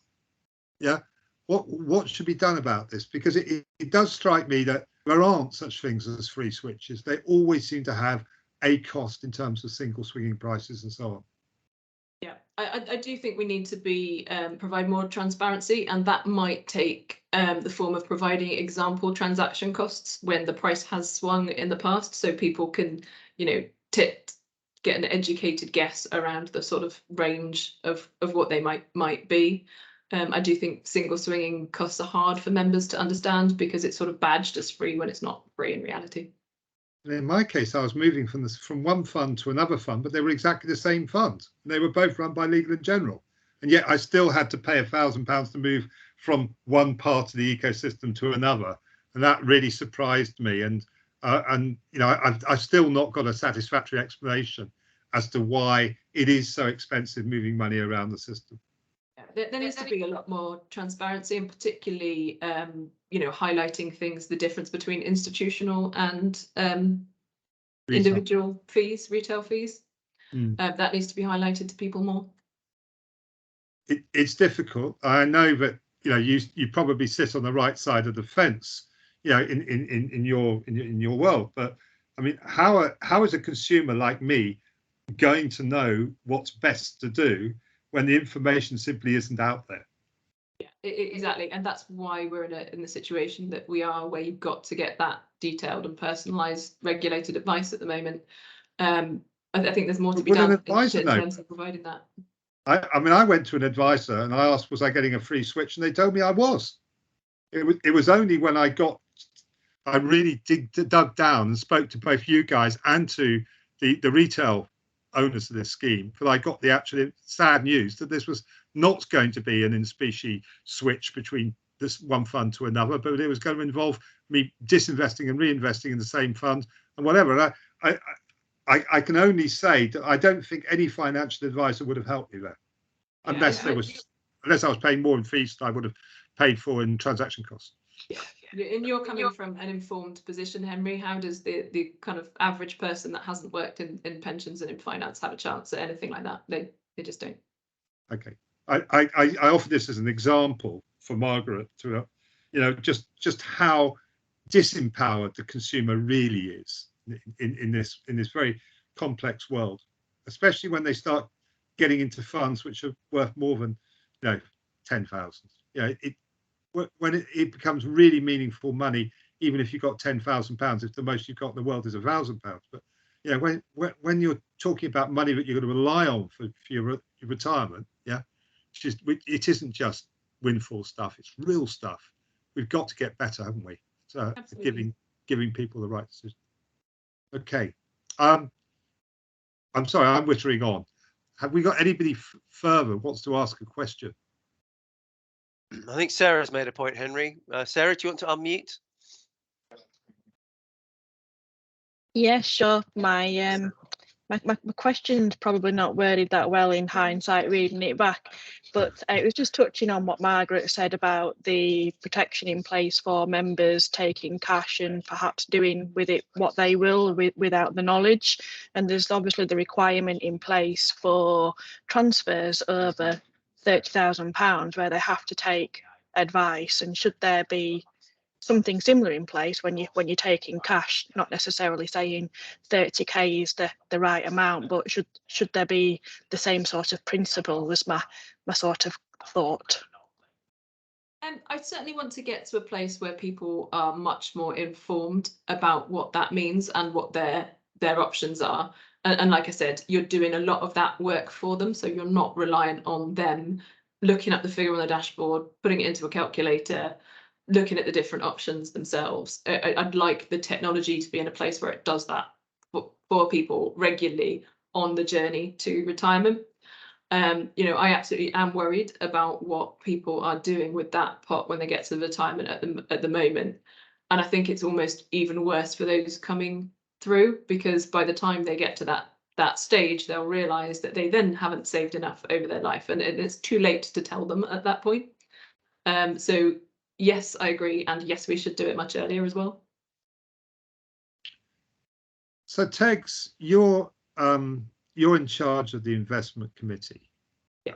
yeah, what should be done about this? Because it does strike me that there aren't such things as free switches. They always seem to have a cost in terms of single swinging prices and so on.
Yeah, I do think we need to be provide more transparency, and that might take the form of providing example transaction costs when the price has swung in the past, so people can, you know, get an educated guess around the sort of range of what they might be. I do think single swinging costs are hard for members to understand because it's sort of badged as free when it's not free in reality.
In my case, I was moving from one fund to another fund, but they were exactly the same fund. And they were both run by Legal & General. And yet I still had to pay £1,000 to move from one part of the ecosystem to another. And that really surprised me. And you know, I've still not got a satisfactory explanation as to why it is so expensive moving money around the system.
There needs to be a lot more transparency, and particularly, you know, highlighting things, the difference between institutional and individual fees, retail fees. That needs to be highlighted to people more.
It's difficult. I know that, you know, you probably sit on the right side of the fence, you know, in your world. But I mean, how is a consumer like me going to know what's best to do when the information simply isn't out there?
Yeah, exactly, and that's why we're in the situation that we are, where you've got to get that detailed and personalised, regulated advice at the moment. I think there's more to be done in terms of providing that.
I mean, I went to an advisor and I asked, was I getting a free switch? And they told me I was. It was only when I really dug down and spoke to both you guys and to the retail owners of this scheme that I got the actual sad news that this was not going to be an in specie switch between this one fund to another, but it was going to involve me disinvesting and reinvesting in the same fund and whatever. And I can only say that I don't think any financial advisor would have helped me there, unless I was paying more in fees than I would have paid for in transaction costs.
Yeah. And you're coming from an informed position, Henry. How does the kind of average person that hasn't worked in pensions and in finance have a chance at anything like that? They just don't.
Okay, I offer this as an example for Margaret to, you know, just how disempowered the consumer really is in this very complex world, especially when they start getting into funds which are worth more than, you know, 10,000. You know, when it becomes really meaningful money, even if you've got £10,000, if the most you've got in the world is £1,000. But you know, when you're talking about money that you're going to rely on for your retirement, yeah, it isn't just windfall stuff; it's real stuff. We've got to get better, haven't we? So giving people the right decision. Okay, I'm sorry, I'm wittering on. Have we got anybody further who wants to ask a question?
I think Sarah's made a point, Henry. Sarah, do you want to unmute?
Yeah, sure. My question's probably not worded that well in hindsight reading it back, but it was just touching on what Margaret said about the protection in place for members taking cash and perhaps doing with it what they will without the knowledge. And there's obviously the requirement in place for transfers over £30,000 where they have to take advice. And should there be something similar in place when you're taking cash, not necessarily saying 30k is the right amount, but should there be the same sort of principle, was my sort of thought.
I certainly want to get to a place where people are much more informed about what that means and what their options are. And like I said, you're doing a lot of that work for them, so you're not reliant on them looking up the figure on the dashboard, putting it into a calculator, looking at the different options themselves. I'd like the technology to be in a place where it does that for people regularly on the journey to retirement. You know, I absolutely am worried about what people are doing with that pot when they get to retirement at the moment. And I think it's almost even worse for those coming through, because by the time they get to that stage, they'll realise that they then haven't saved enough over their life, and it's too late to tell them at that point. So yes, I agree, and yes, we should do it much earlier as well.
So Tegs, you're in charge of the investment committee.
Yeah.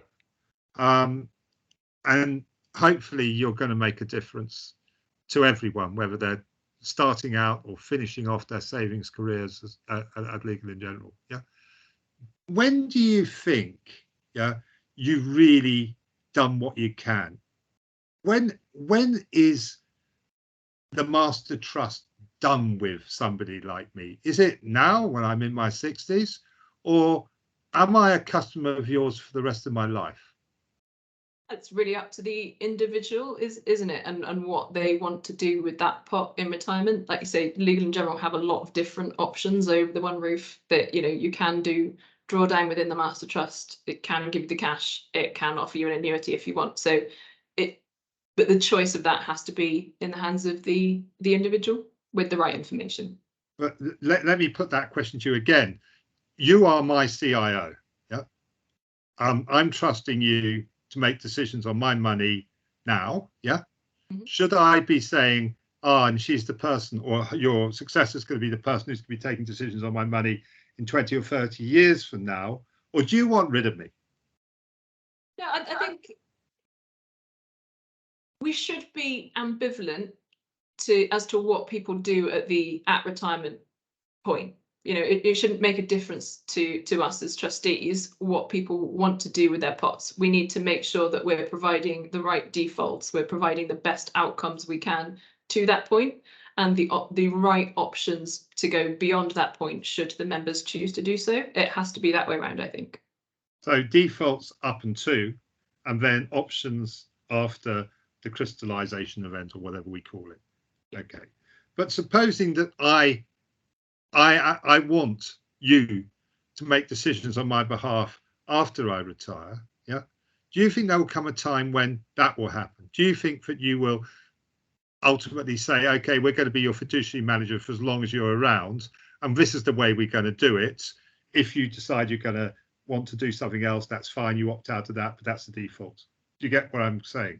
And hopefully you're going to make a difference to everyone, whether they're starting out or finishing off their savings careers at Legal in General. Yeah. When do you think, yeah, you've really done what you can? When is the master trust done with somebody like me? Is it now when I'm in my 60s, or am I a customer of yours for the rest of my life?
It's really up to the individual, isn't it? And what they want to do with that pot in retirement. Like you say, Legal in General have a lot of different options over the one roof that, you know, you can do drawdown within the master trust. It can give you the cash. It can offer you an annuity if you want. So but the choice of that has to be in the hands of the individual with the right information.
But let me put that question to you again. You are my CIO. Yeah. I'm trusting you to make decisions on my money now. Yeah. Mm-hmm. Should I be saying, and she's the person, or your successor is going to be the person who's going to be taking decisions on my money in 20 or 30 years from now? Or do you want rid of me?
No, I think we should be ambivalent as to what people do at retirement point. You know, it shouldn't make a difference to us as trustees what people want to do with their pots. We need to make sure that we're providing the right defaults, we're providing the best outcomes we can to that point, and the right options to go beyond that point should the members choose to do so. It has to be that way around, I think.
So defaults up and to, and then options after the crystallization event, or whatever we call it. Okay. But supposing that I want you to make decisions on my behalf after I retire, yeah, do you think there will come a time when that will happen? Do you think that you will ultimately say, okay, we're going to be your fiduciary manager for as long as you're around, and this is the way we're going to do it? If you decide you're going to want to do something else, that's fine, you opt out of that, but that's the default. Do you get what I'm saying?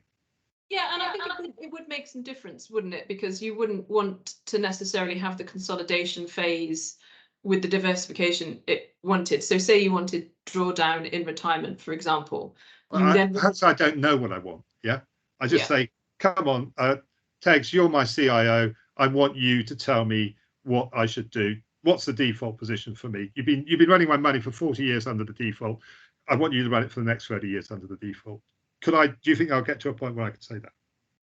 Yeah, and I think it would make some difference, wouldn't it? Because you wouldn't want to necessarily have the consolidation phase with the diversification it wanted. So say you wanted drawdown in retirement, for example.
Perhaps I don't know what I want. Yeah, I just say, come on, Tegs, you're my CIO. I want you to tell me what I should do. What's the default position for me? You've been running my money for 40 years under the default. I want you to run it for the next 30 years under the default. Do you think I'll get to a point where I could say that?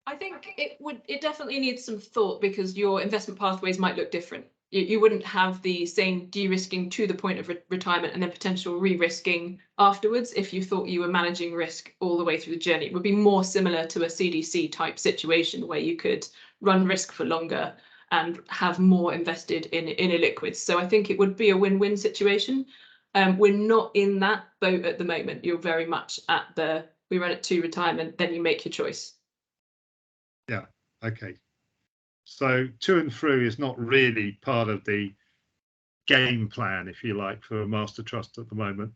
I think it definitely needs some thought, because your investment pathways might look different. You wouldn't have the same de-risking to the point of retirement and then potential re-risking afterwards if you thought you were managing risk all the way through the journey. It would be more similar to a CDC type situation where you could run risk for longer and have more invested in illiquids. So I think it would be a win-win situation. We're not in that boat at the moment. You're very much at we run it to retirement, then you make your choice.
Yeah, okay. So to and through is not really part of the game plan, if you like, for a master trust at the moment.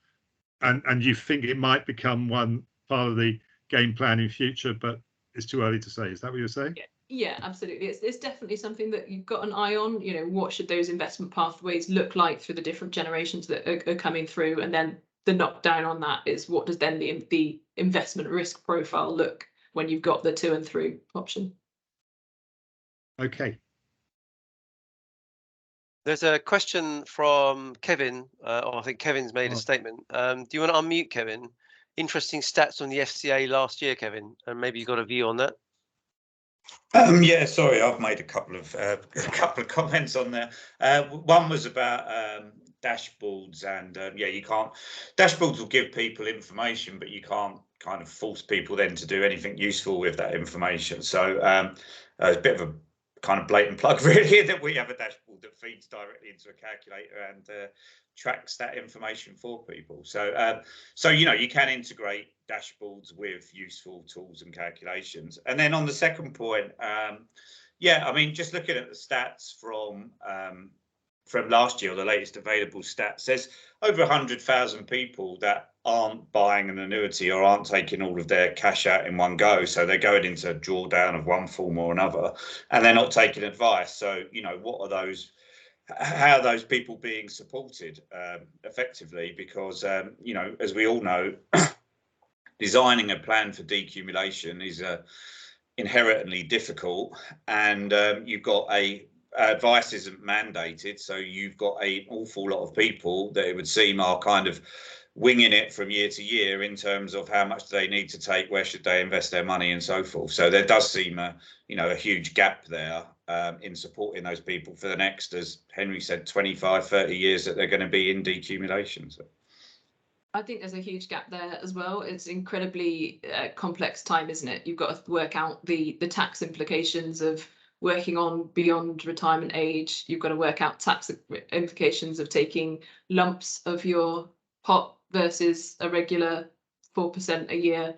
And you think it might become one part of the game plan in future, but it's too early to say. Is that what you're saying?
Yeah, absolutely. It's definitely something that you've got an eye on. You know, what should those investment pathways look like through the different generations that are coming through? And then the knockdown on that is, what does then the investment risk profile look when you've got the to and through option?
Okay.
There's a question from Kevin, or I think Kevin's made a statement. Do you want to unmute, Kevin? Interesting stats on the FCA last year, Kevin, and maybe you've got a view on that.
Yeah, sorry, I've made a couple of comments on there. One was about dashboards, and yeah, you can't. Dashboards will give people information, but you can't kind of force people then to do anything useful with that information. So it's a bit of a kind of blatant plug, really, that we have a dashboard that feeds directly into a calculator and tracks that information for people. So so you know, you can integrate dashboards with useful tools and calculations. And then on the second point, yeah, I mean, just looking at the stats from last year, or the latest available stats, there's over 100,000 people that aren't buying an annuity or aren't taking all of their cash out in one go. So they're going into drawdown of one form or another, and they're not taking advice. So, you know, what are those how are those people being supported effectively? Because you know, as we all know, designing a plan for decumulation is inherently difficult, and you've got advice isn't mandated, so you've got an awful lot of people that it would seem are kind of winging it from year to year in terms of how much do they need to take, where should they invest their money, and so forth. So there does seem a huge gap there in supporting those people for the next, as Henry said, 25, 30 years that they're going to be in decumulation. So
I think there's a huge gap there as well. It's incredibly complex time, isn't it? You've got to work out the tax implications of working on beyond retirement age. You've got to work out tax implications of taking lumps of your pot versus a regular 4% a year.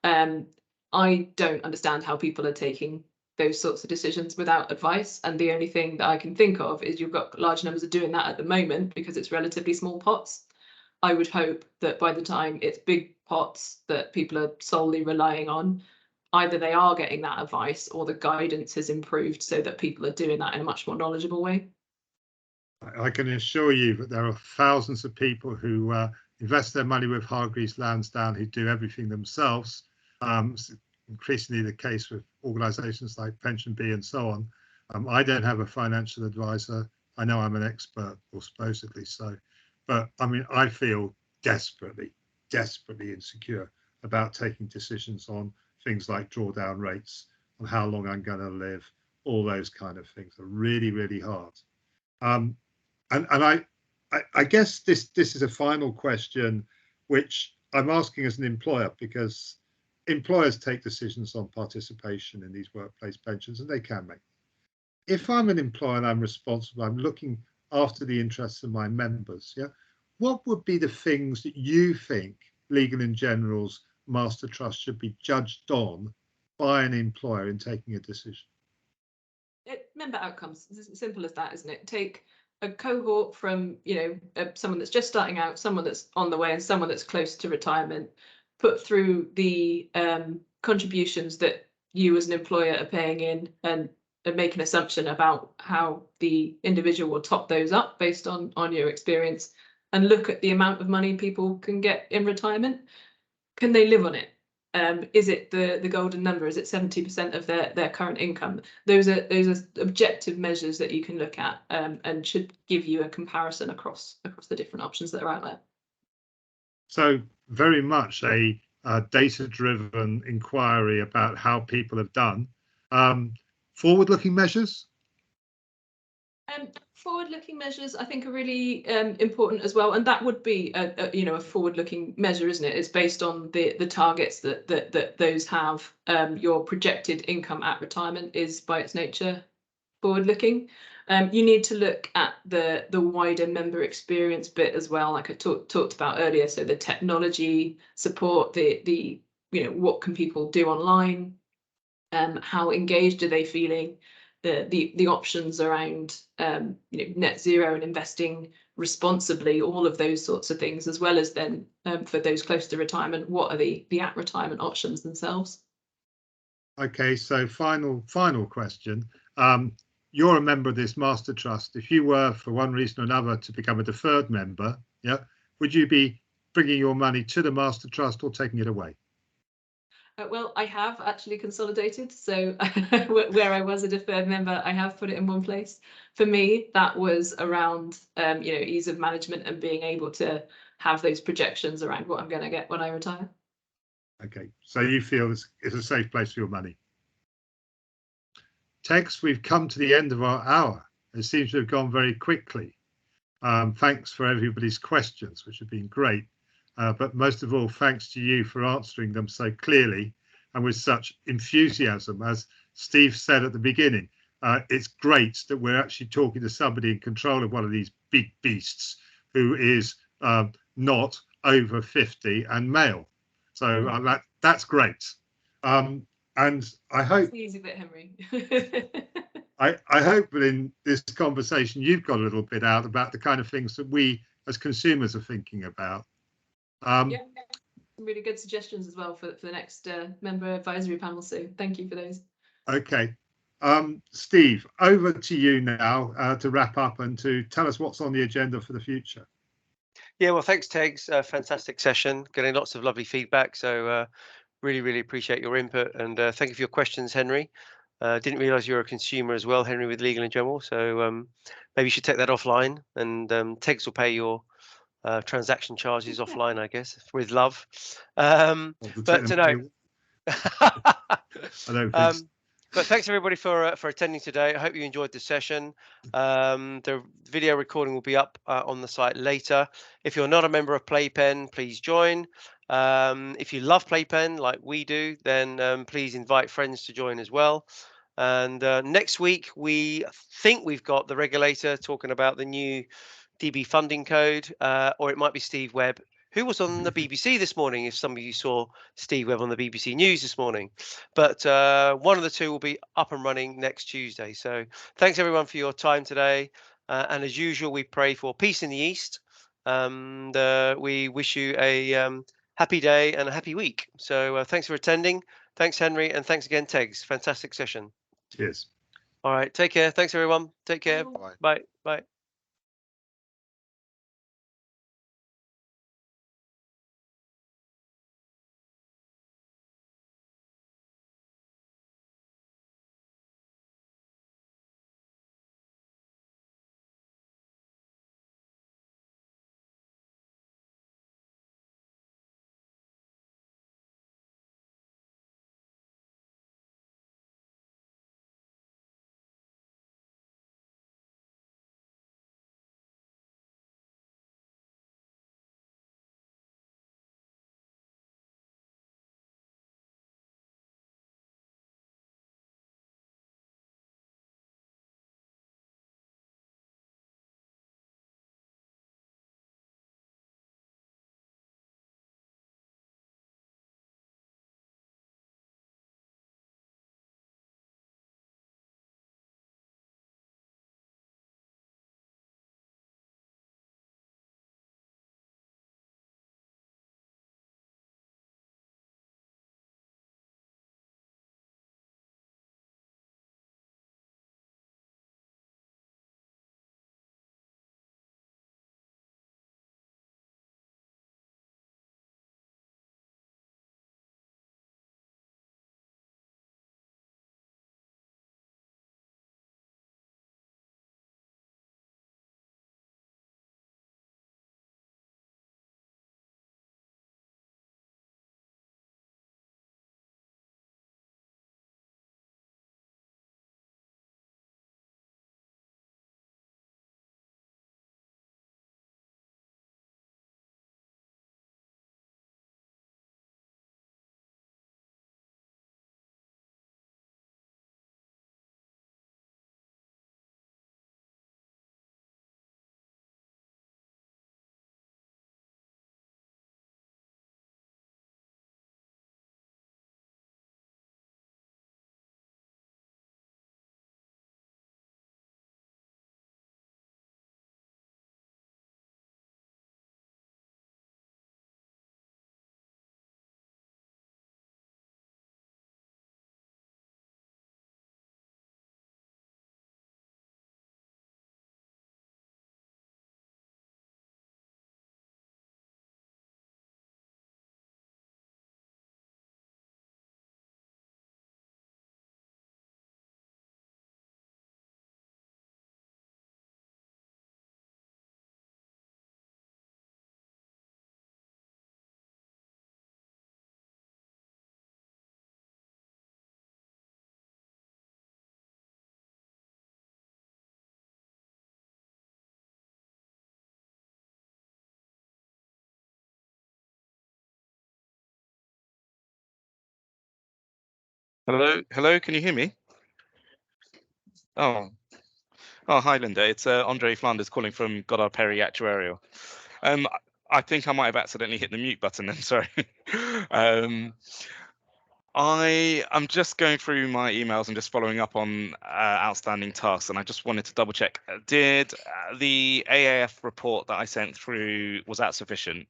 I don't understand how people are taking those sorts of decisions without advice. And the only thing that I can think of is you've got large numbers of doing that at the moment because it's relatively small pots. I would hope that by the time it's big pots that people are solely relying on, either they are getting that advice or the guidance has improved so that people are doing that in a much more knowledgeable way.
I can assure you that there are thousands of people who invest their money with Hargreaves Lansdown who do everything themselves. Increasingly the case with organisations like Pension B and so on. I don't have a financial advisor. I know I'm an expert, or supposedly so. But I mean, I feel desperately insecure about taking decisions on things like drawdown rates, on how long I'm going to live. All those kind of things are really, really hard. And I guess this is a final question, which I'm asking as an employer, because employers take decisions on participation in these workplace pensions, and they can make. If I'm an employer and I'm responsible, I'm looking after the interests of my members, yeah, what would be the things that you think Legal & General's Master Trust should be judged on by an employer in taking a decision?
Member outcomes, it's as simple as that, isn't it? Take a cohort from, someone that's just starting out, someone that's on the way, and someone that's close to retirement, put through the contributions that you as an employer are paying in, and make an assumption about how the individual will top those up based on your experience, and look at the amount of money people can get in retirement. Can they live on it? Is it the golden number? Is it 70% of their current income? Those are objective measures that you can look at, and should give you a comparison across the different options that are out there.
So very much a data-driven inquiry about how people have done. Forward-looking measures?
Forward-looking measures, I think, are really important as well, and that would be a forward-looking measure, isn't it? It's based on the targets that those have. Your projected income at retirement is by its nature forward-looking. You need to look at the wider member experience bit as well, like I talked about earlier. So the technology support, the what can people do online, how engaged are they feeling, the options around net zero and investing responsibly, all of those sorts of things, as well as then for those close to retirement, what are the at retirement options themselves? Okay,
so final question. You're a member of this Master Trust. If you were, for one reason or another, to become a deferred member, yeah, would you be bringing your money to the Master Trust or taking it away?
Well, I have actually consolidated. So where I was a deferred member, I have put it in one place. For me, that was around ease of management and being able to have those projections around what I'm going to get when I retire.
Okay, so you feel it's a safe place for your money. Tegs, we've come to the end of our hour. It seems to have gone very quickly. Thanks for everybody's questions, which have been great. But most of all, thanks to you for answering them so clearly and with such enthusiasm. As Steve said at the beginning, it's great that we're actually talking to somebody in control of one of these big beasts who is not over 50 and male. So that's great. And I hope...
That's the easy bit, Henry.
I hope that in this conversation you've got a little bit out about the kind of things that we as consumers are thinking about.
Yeah, some really good suggestions as well for the next member advisory panel. So thank you for those.
Okay, Steve, over to you now to wrap up and to tell us what's on the agenda for the future.
Yeah, well, thanks, Tegs. Fantastic session. Getting lots of lovely feedback. So really appreciate your input, and thank you for your questions, Henry. Didn't realise you're a consumer as well, Henry, with Legal & General. So maybe you should take that offline, and Tegs will pay your transaction charges offline, I guess, with love. But to know.
I don't think so.
But thanks everybody for attending today. I hope you enjoyed the session. The video recording will be up on the site later. If you're not a member of Playpen, please join. If you love Playpen like we do, then please invite friends to join as well. And next week, we think we've got the regulator talking about the new DB funding code, or it might be Steve Webb, who was on the BBC this morning, if some of you saw Steve Webb on the BBC News this morning. But one of the two will be up and running next Tuesday. So thanks everyone for your time today. And as usual, we pray for peace in the East. And we wish you a happy day and a happy week. So thanks for attending. Thanks, Henry. And thanks again, Tegs. Fantastic session.
Cheers.
All right. Take care. Thanks, everyone. Take care.
Bye.
Bye. Bye.
Hello, can you hear me? Oh, hi, Linda. It's Andre Flanders calling from Goddard Perry Actuarial. I think I might have accidentally hit the mute button then, sorry. I'm just going through my emails and just following up on outstanding tasks, and I just wanted to double check. Did the AAF report that I sent through, was that sufficient?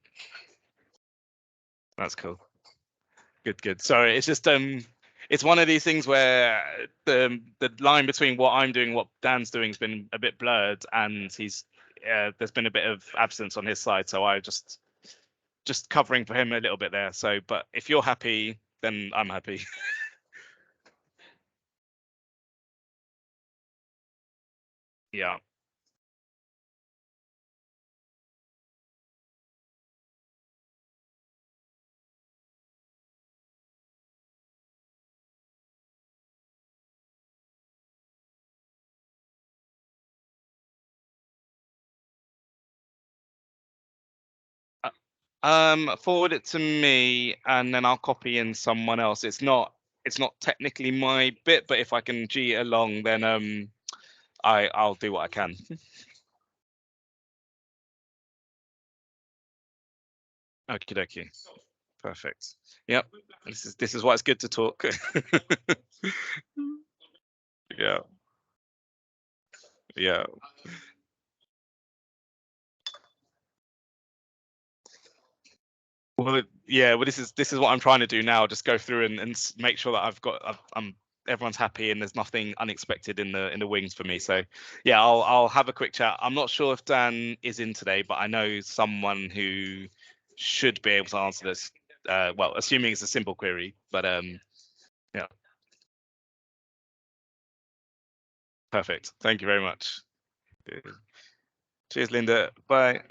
That's cool. Good. Sorry, it's just it's one of these things where the line between what I'm doing and what Dan's doing has been a bit blurred, and there's been a bit of absence on his side, so I just covering for him a little bit there. So, but if you're happy, then I'm happy. Yeah. Forward it to me, and then I'll copy in someone else. It's not technically my bit, but if I can G it along, then I'll do what I can. Okie dokie. Perfect. Yep. This is why it's good to talk. Yeah. Yeah. Well, yeah. Well, this is what I'm trying to do now. Just go through and make sure that everyone's happy and there's nothing unexpected in the wings for me. So yeah, I'll have a quick chat. I'm not sure if Dan is in today, but I know someone who should be able to answer this. Well, assuming it's a simple query, but yeah. Perfect. Thank you very much. Cheers, Linda. Bye.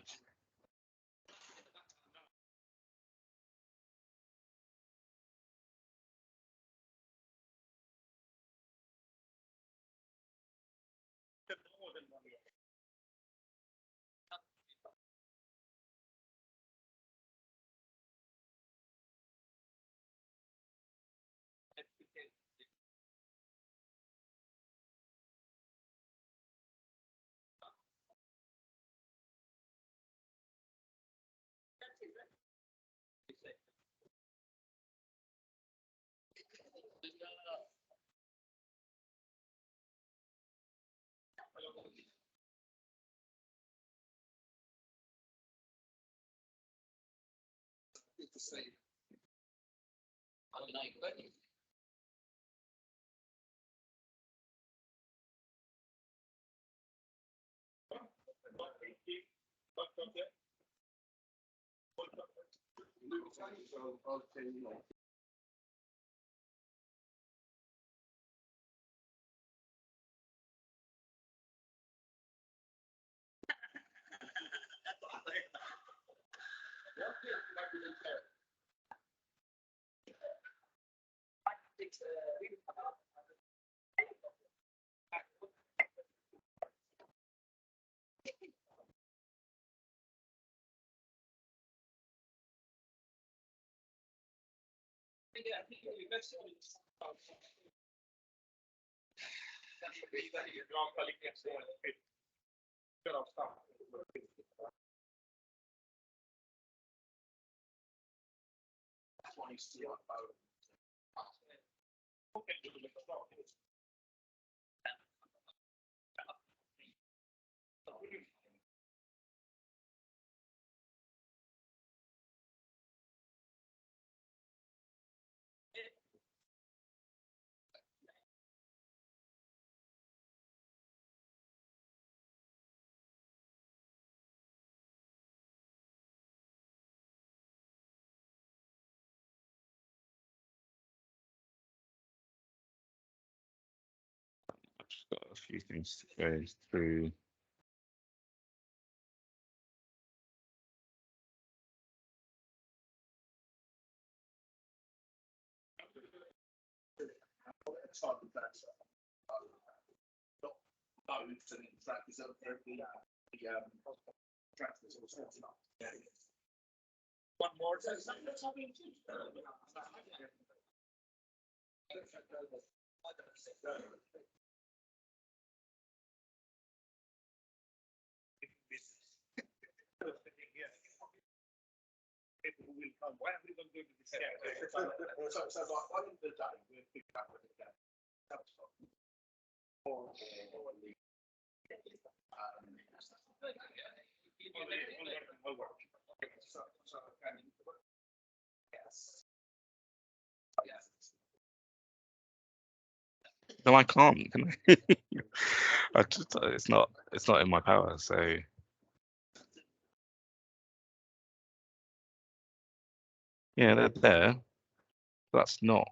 I've just got a few things to go through. One more. People who will come. Why are we going to do this? So like one of the day we'll pick up with the yes. No, I can't. Can I? It's not in my power. So yeah, they're there. That's not.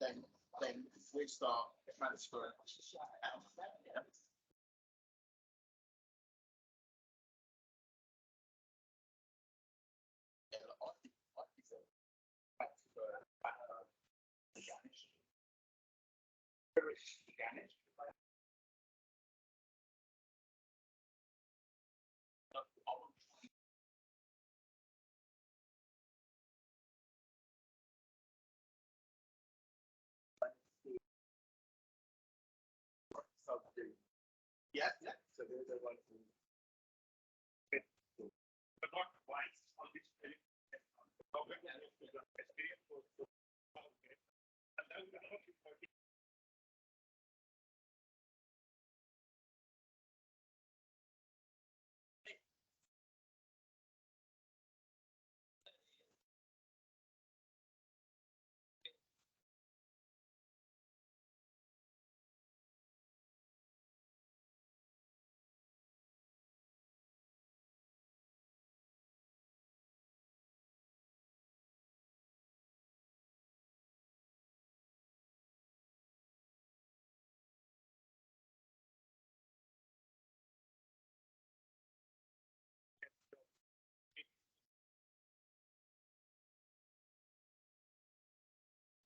Then we start transferring. Yeah, yeah. So there's a one. But not twice.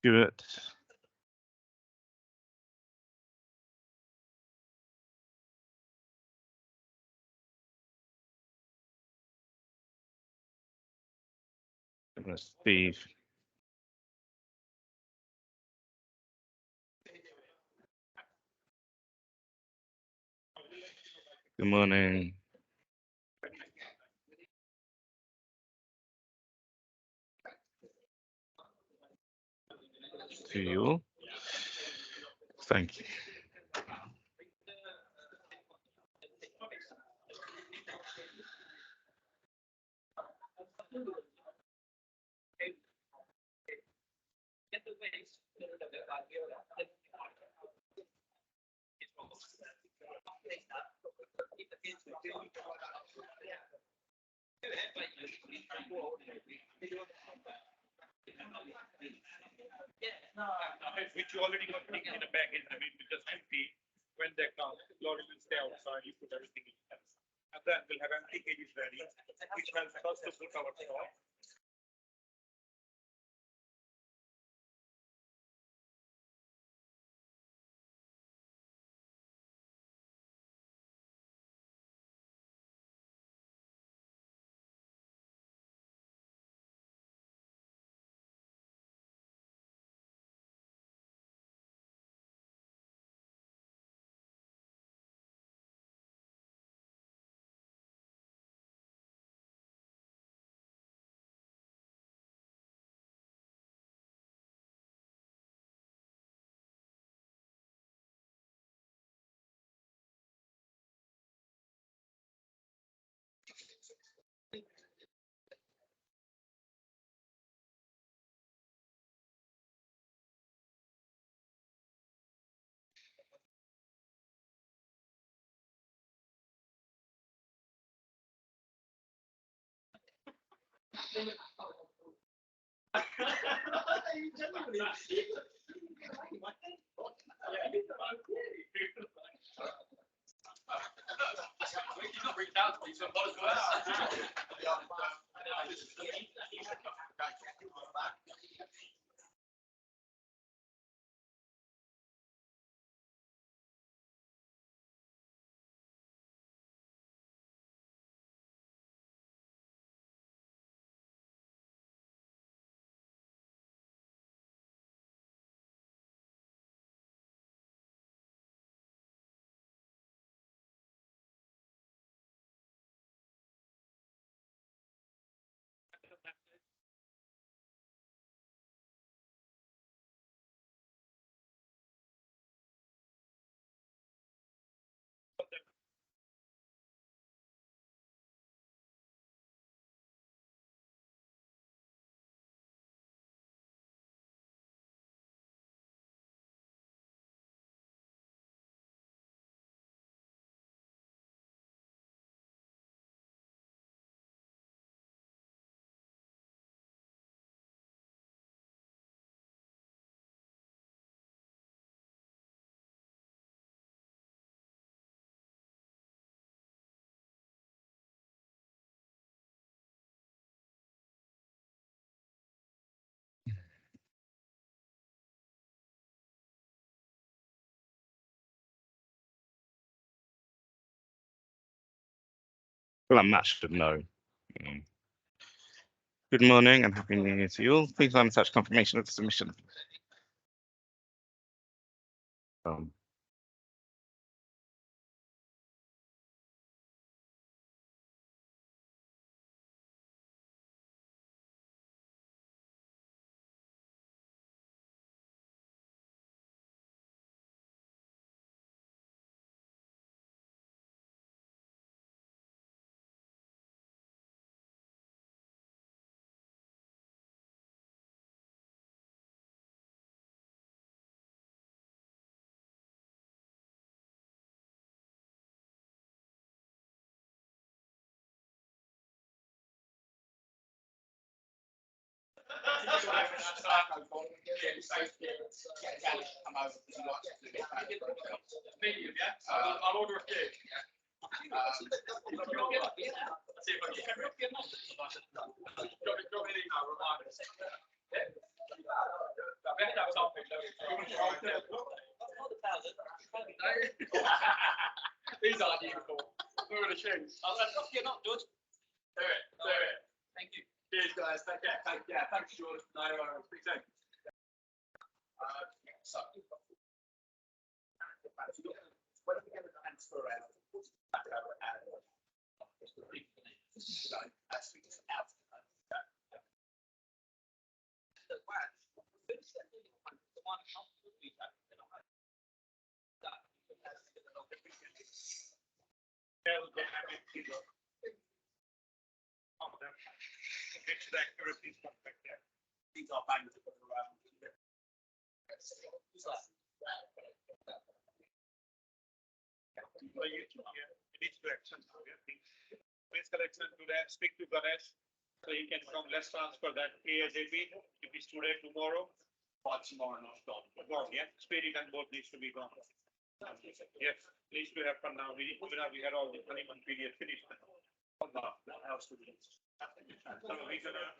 Good. Steve. Good morning. To you. Thank you.
Which you already got taken in a bag in, I mean, because empty, when they come, lorry will stay outside, you put everything in. And then we'll have empty cages ready, which helps us to put our stock.
feel like Matt should know. Good morning and happy new year to you all. Please attach confirmation of the submission.
I'll order a cake. These are beautiful. Who are the shoes? You're not good. Do it. Thank you. Cheers, guys. Take care. Thanks, George. No, speak soon. When we get the transfer out, back over and these are bangers around. Each collection, please collection today. Speak to Ganesh, so he can come. Let's transfer that ASAP. If he's today, tomorrow, or tomorrow, not gone. Yeah, spirit and both needs to be gone. Yes, needs to happen now. We had all the honeymoon period finished. The house to be. So we're gonna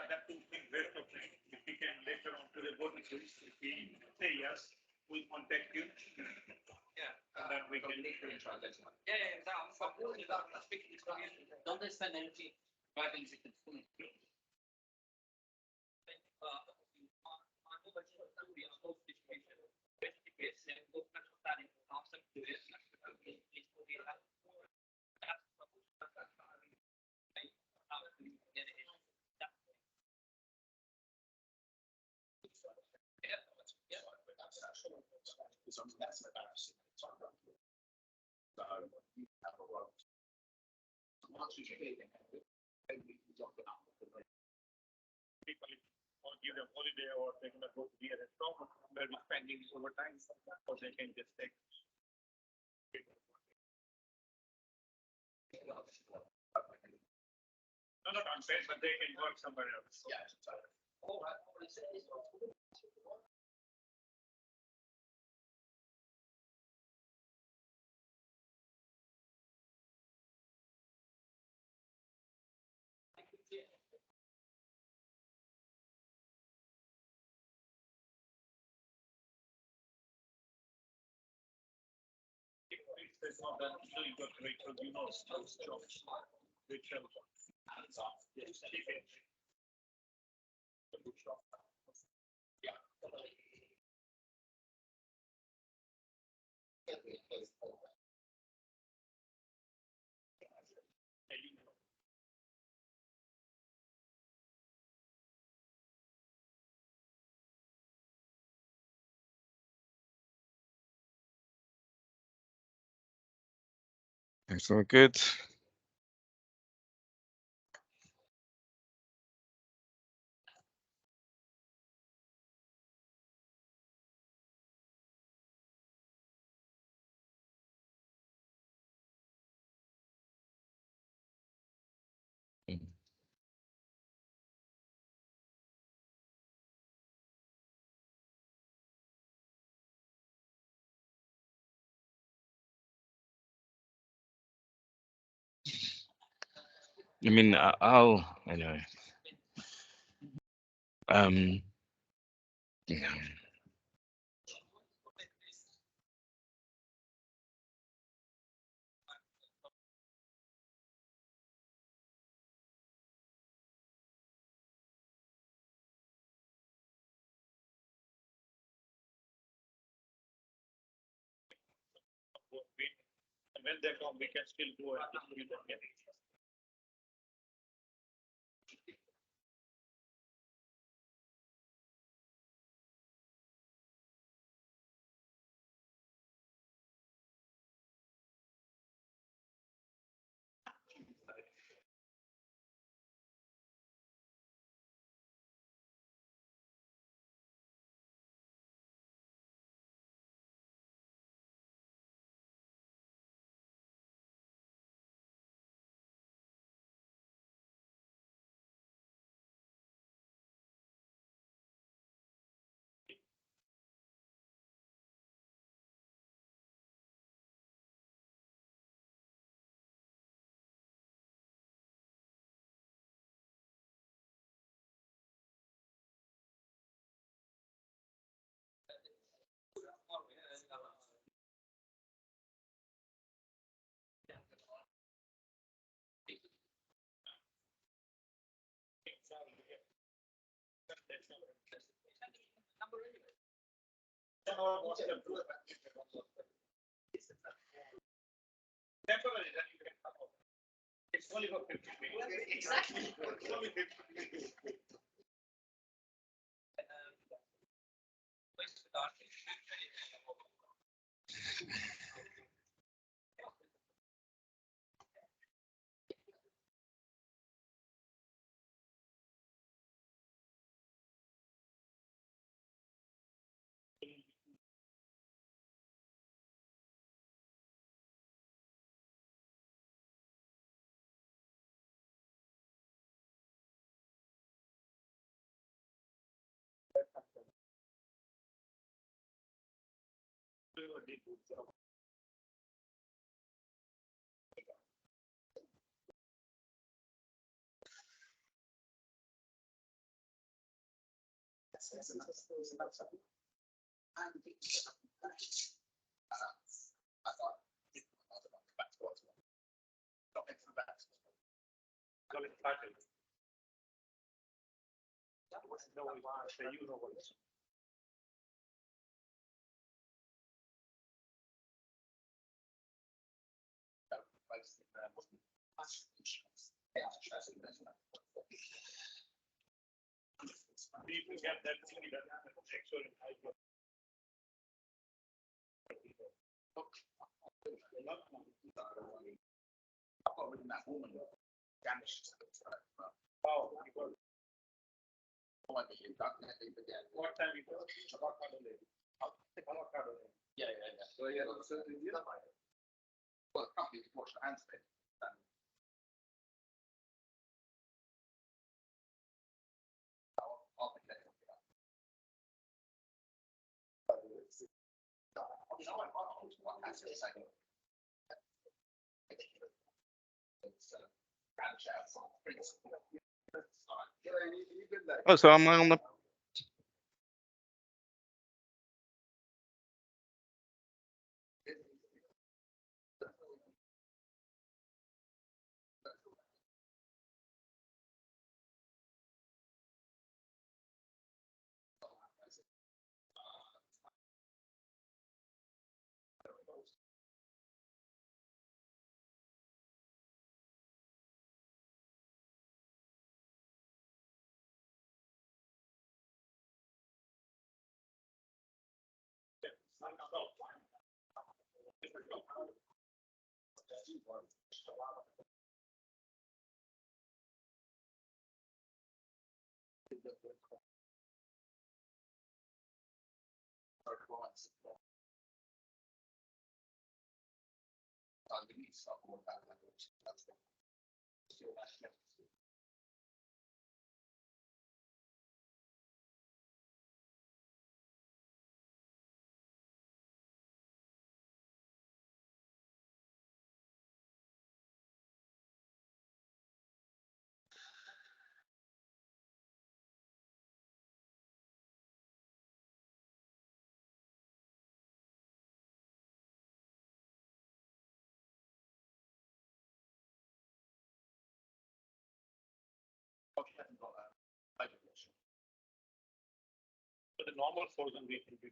that two things very quickly. If we can later on to the board, if we say yes, we'll contact you. Yeah, and then we can later in translation. Yeah. I'm speaking Italian. Don't they spend energy writing it? People or give them holiday or they're gonna go to the restaurant where we're spending overtime, or they can just take. No, not unpaid, but they can work somewhere else. Yeah. All right. It's not that you got Rachel, you know, those jobs. Rachel. Yes. Yeah.
It's all good. I mean, anyway. Yeah.
when they come, we can still go and distribute them. Yeah. It's only for 50 minutes. Exactly. It's only 50 minutes. You know what it's. People get that thing that actually what time you go? Yeah. So yeah, well, companies watch the hands.
Oh, so am I on the?
But the normal frozen wheat will be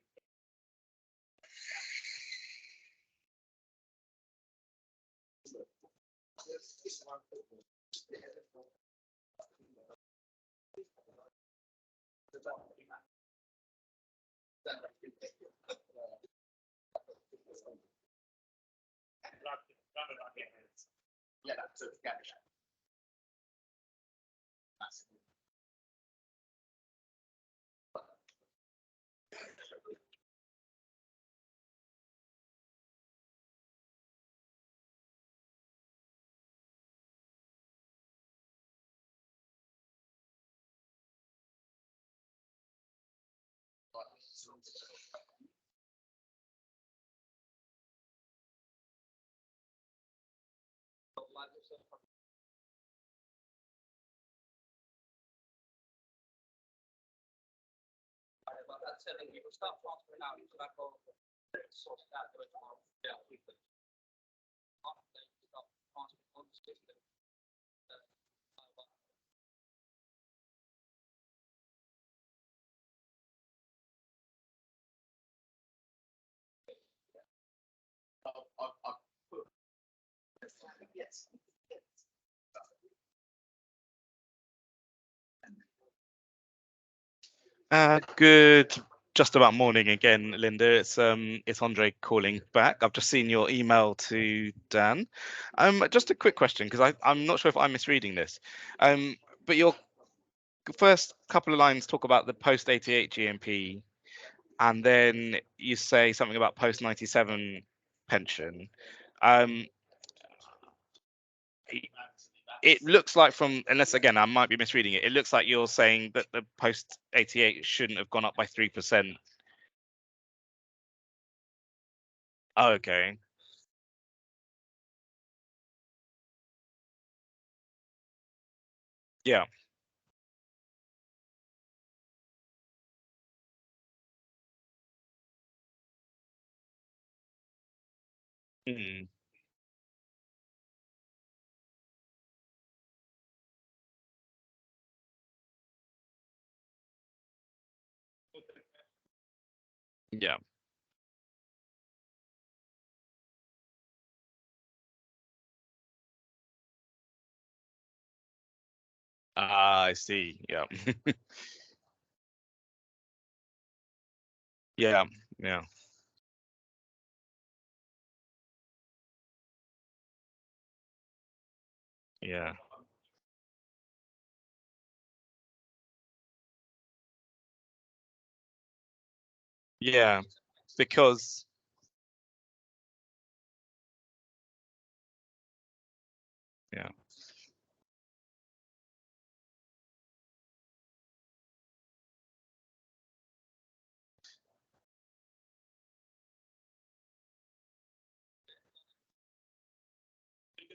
Good, just about morning again, Linda. It's Andre calling back. I've just seen your email to Dan. Just a quick question because I'm not sure if I'm misreading this. But your first couple of lines talk about the post 88 GMP, and then you say something about post 97 pension. It looks like from, unless again I might be misreading it, it looks like you're saying that the post 88 shouldn't have gone up by 3%. Okay. Yeah. Mm. Yeah. Ah, I see. Yeah. Yeah. Yeah. Yeah. Yeah. Because yeah.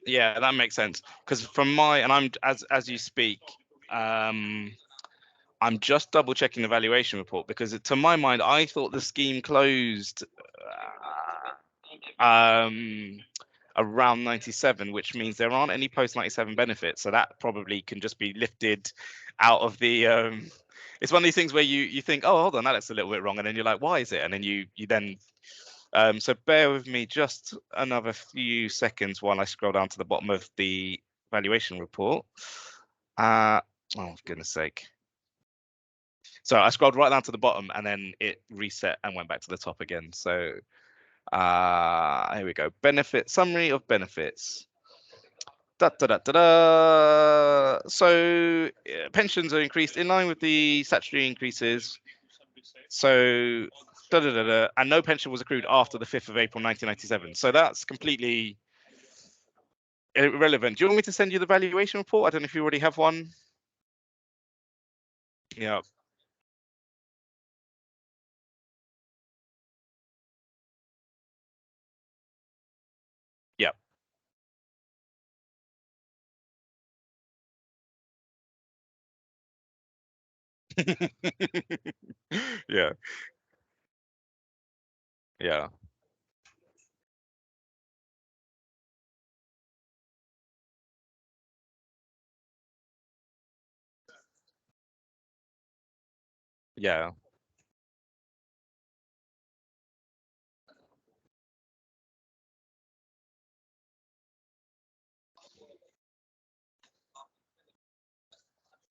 Yeah, that makes sense. Because from my, and I'm as you speak, I'm just double checking the valuation report because to my mind, I thought the scheme closed around 97, which means there aren't any post 97 benefits. So that probably can just be lifted out of the it's one of these things where you think, oh, hold on, that looks a little bit wrong, and then you're like, why is it? And then you then so bear with me just another few seconds while I scroll down to the bottom of the valuation report. Oh, for goodness sake. So I scrolled right down to the bottom and then it reset and went back to the top again. So here we go. Benefit summary of benefits. Da, da, da, da, da. So pensions are increased in line with the statutory increases. So da, da, da, da, and no pension was accrued after the 5th of April 1997. So that's completely irrelevant. Do you want me to send you the valuation report? I don't know if you already have one. Yeah. Yeah. Yeah. Yeah. Yeah.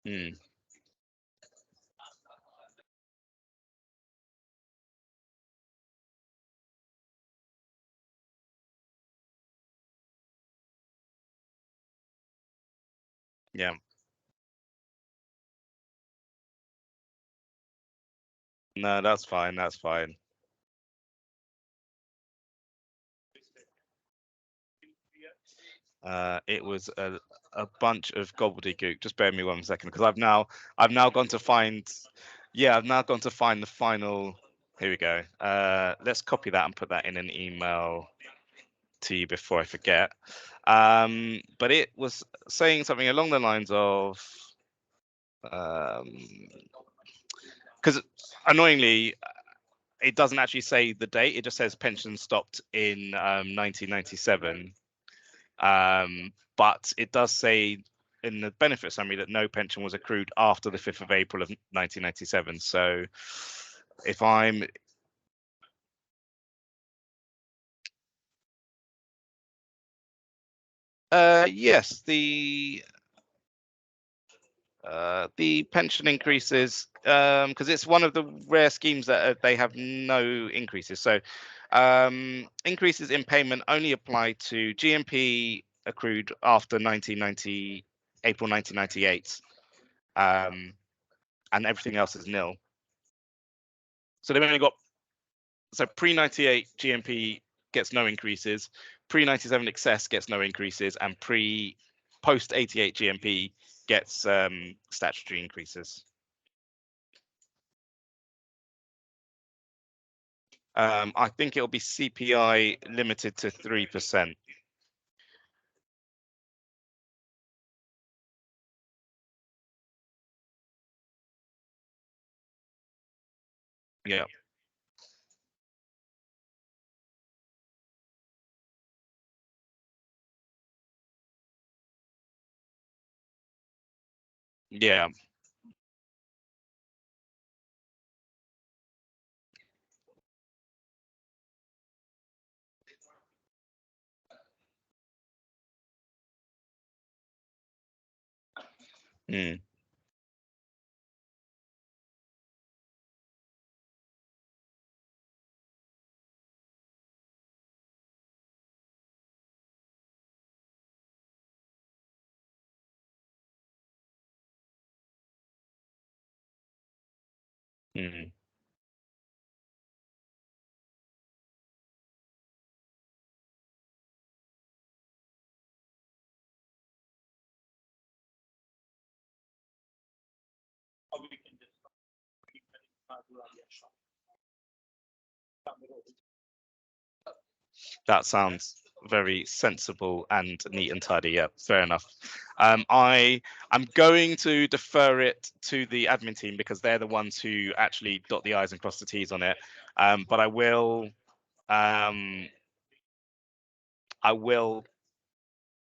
Hmm. Yeah. No, that's fine. That's fine. It was a bunch of gobbledygook. Just bear me 1 second, because I've now gone to find. Yeah, I've now gone to find the final. Here we go. Let's copy that and put that in an email to you before I forget. But it was saying something along the lines of, because annoyingly, it doesn't actually say the date. It just says pension stopped in 1997. But it does say in the benefit summary that no pension was accrued after the 5th of April of 1997. So if I'm yes, the pension increases, because it's one of the rare schemes that they have no increases. So increases in payment only apply to GMP accrued after April 1998, and everything else is nil. So they've only got, so pre-98 GMP gets no increases, pre-97 excess gets no increases, and post-88 GMP gets statutory increases. I think it'll be CPI limited to 3%. Yeah. Yeah. Mm. Mm. That sounds very sensible and neat and tidy. Yeah, fair enough. I'm going to defer it to the admin team because they're the ones who actually dot the I's and cross the T's on it. But I will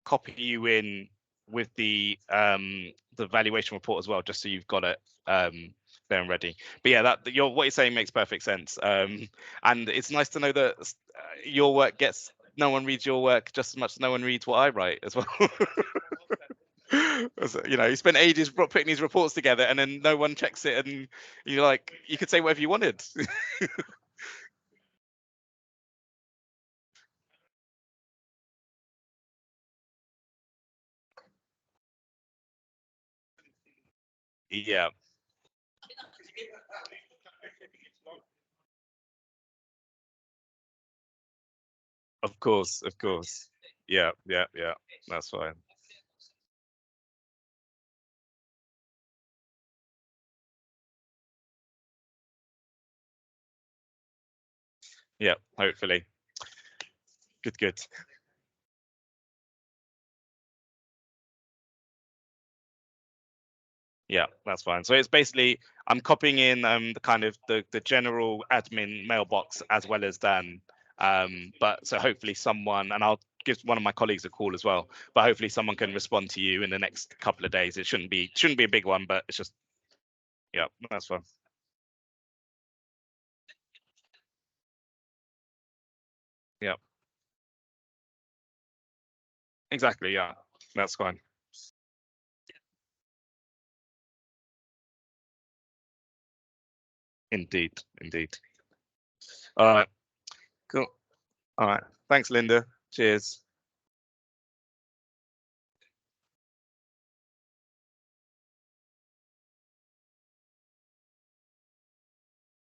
copy you in with the valuation report as well, just so you've got it there and ready. But yeah, what you're saying makes perfect sense. And it's nice to know that your work gets, no one reads your work just as much as no one reads what I write as well. You know, you spent ages putting these reports together and then no one checks it, and you're like, you could say whatever you wanted. Yeah, of course, of course. Yeah, yeah, yeah, that's fine. Yeah, hopefully. Good, good. Yeah, that's fine. So it's basically, I'm copying in the kind of the general admin mailbox as well as Dan. But so hopefully someone, and I'll give one of my colleagues a call as well, but hopefully someone can respond to you in the next couple of days. It shouldn't be a big one, but it's just, yeah, that's fine. Yeah, exactly. Yeah, that's fine. Indeed, indeed. All right, cool. All right, thanks, Linda. Cheers.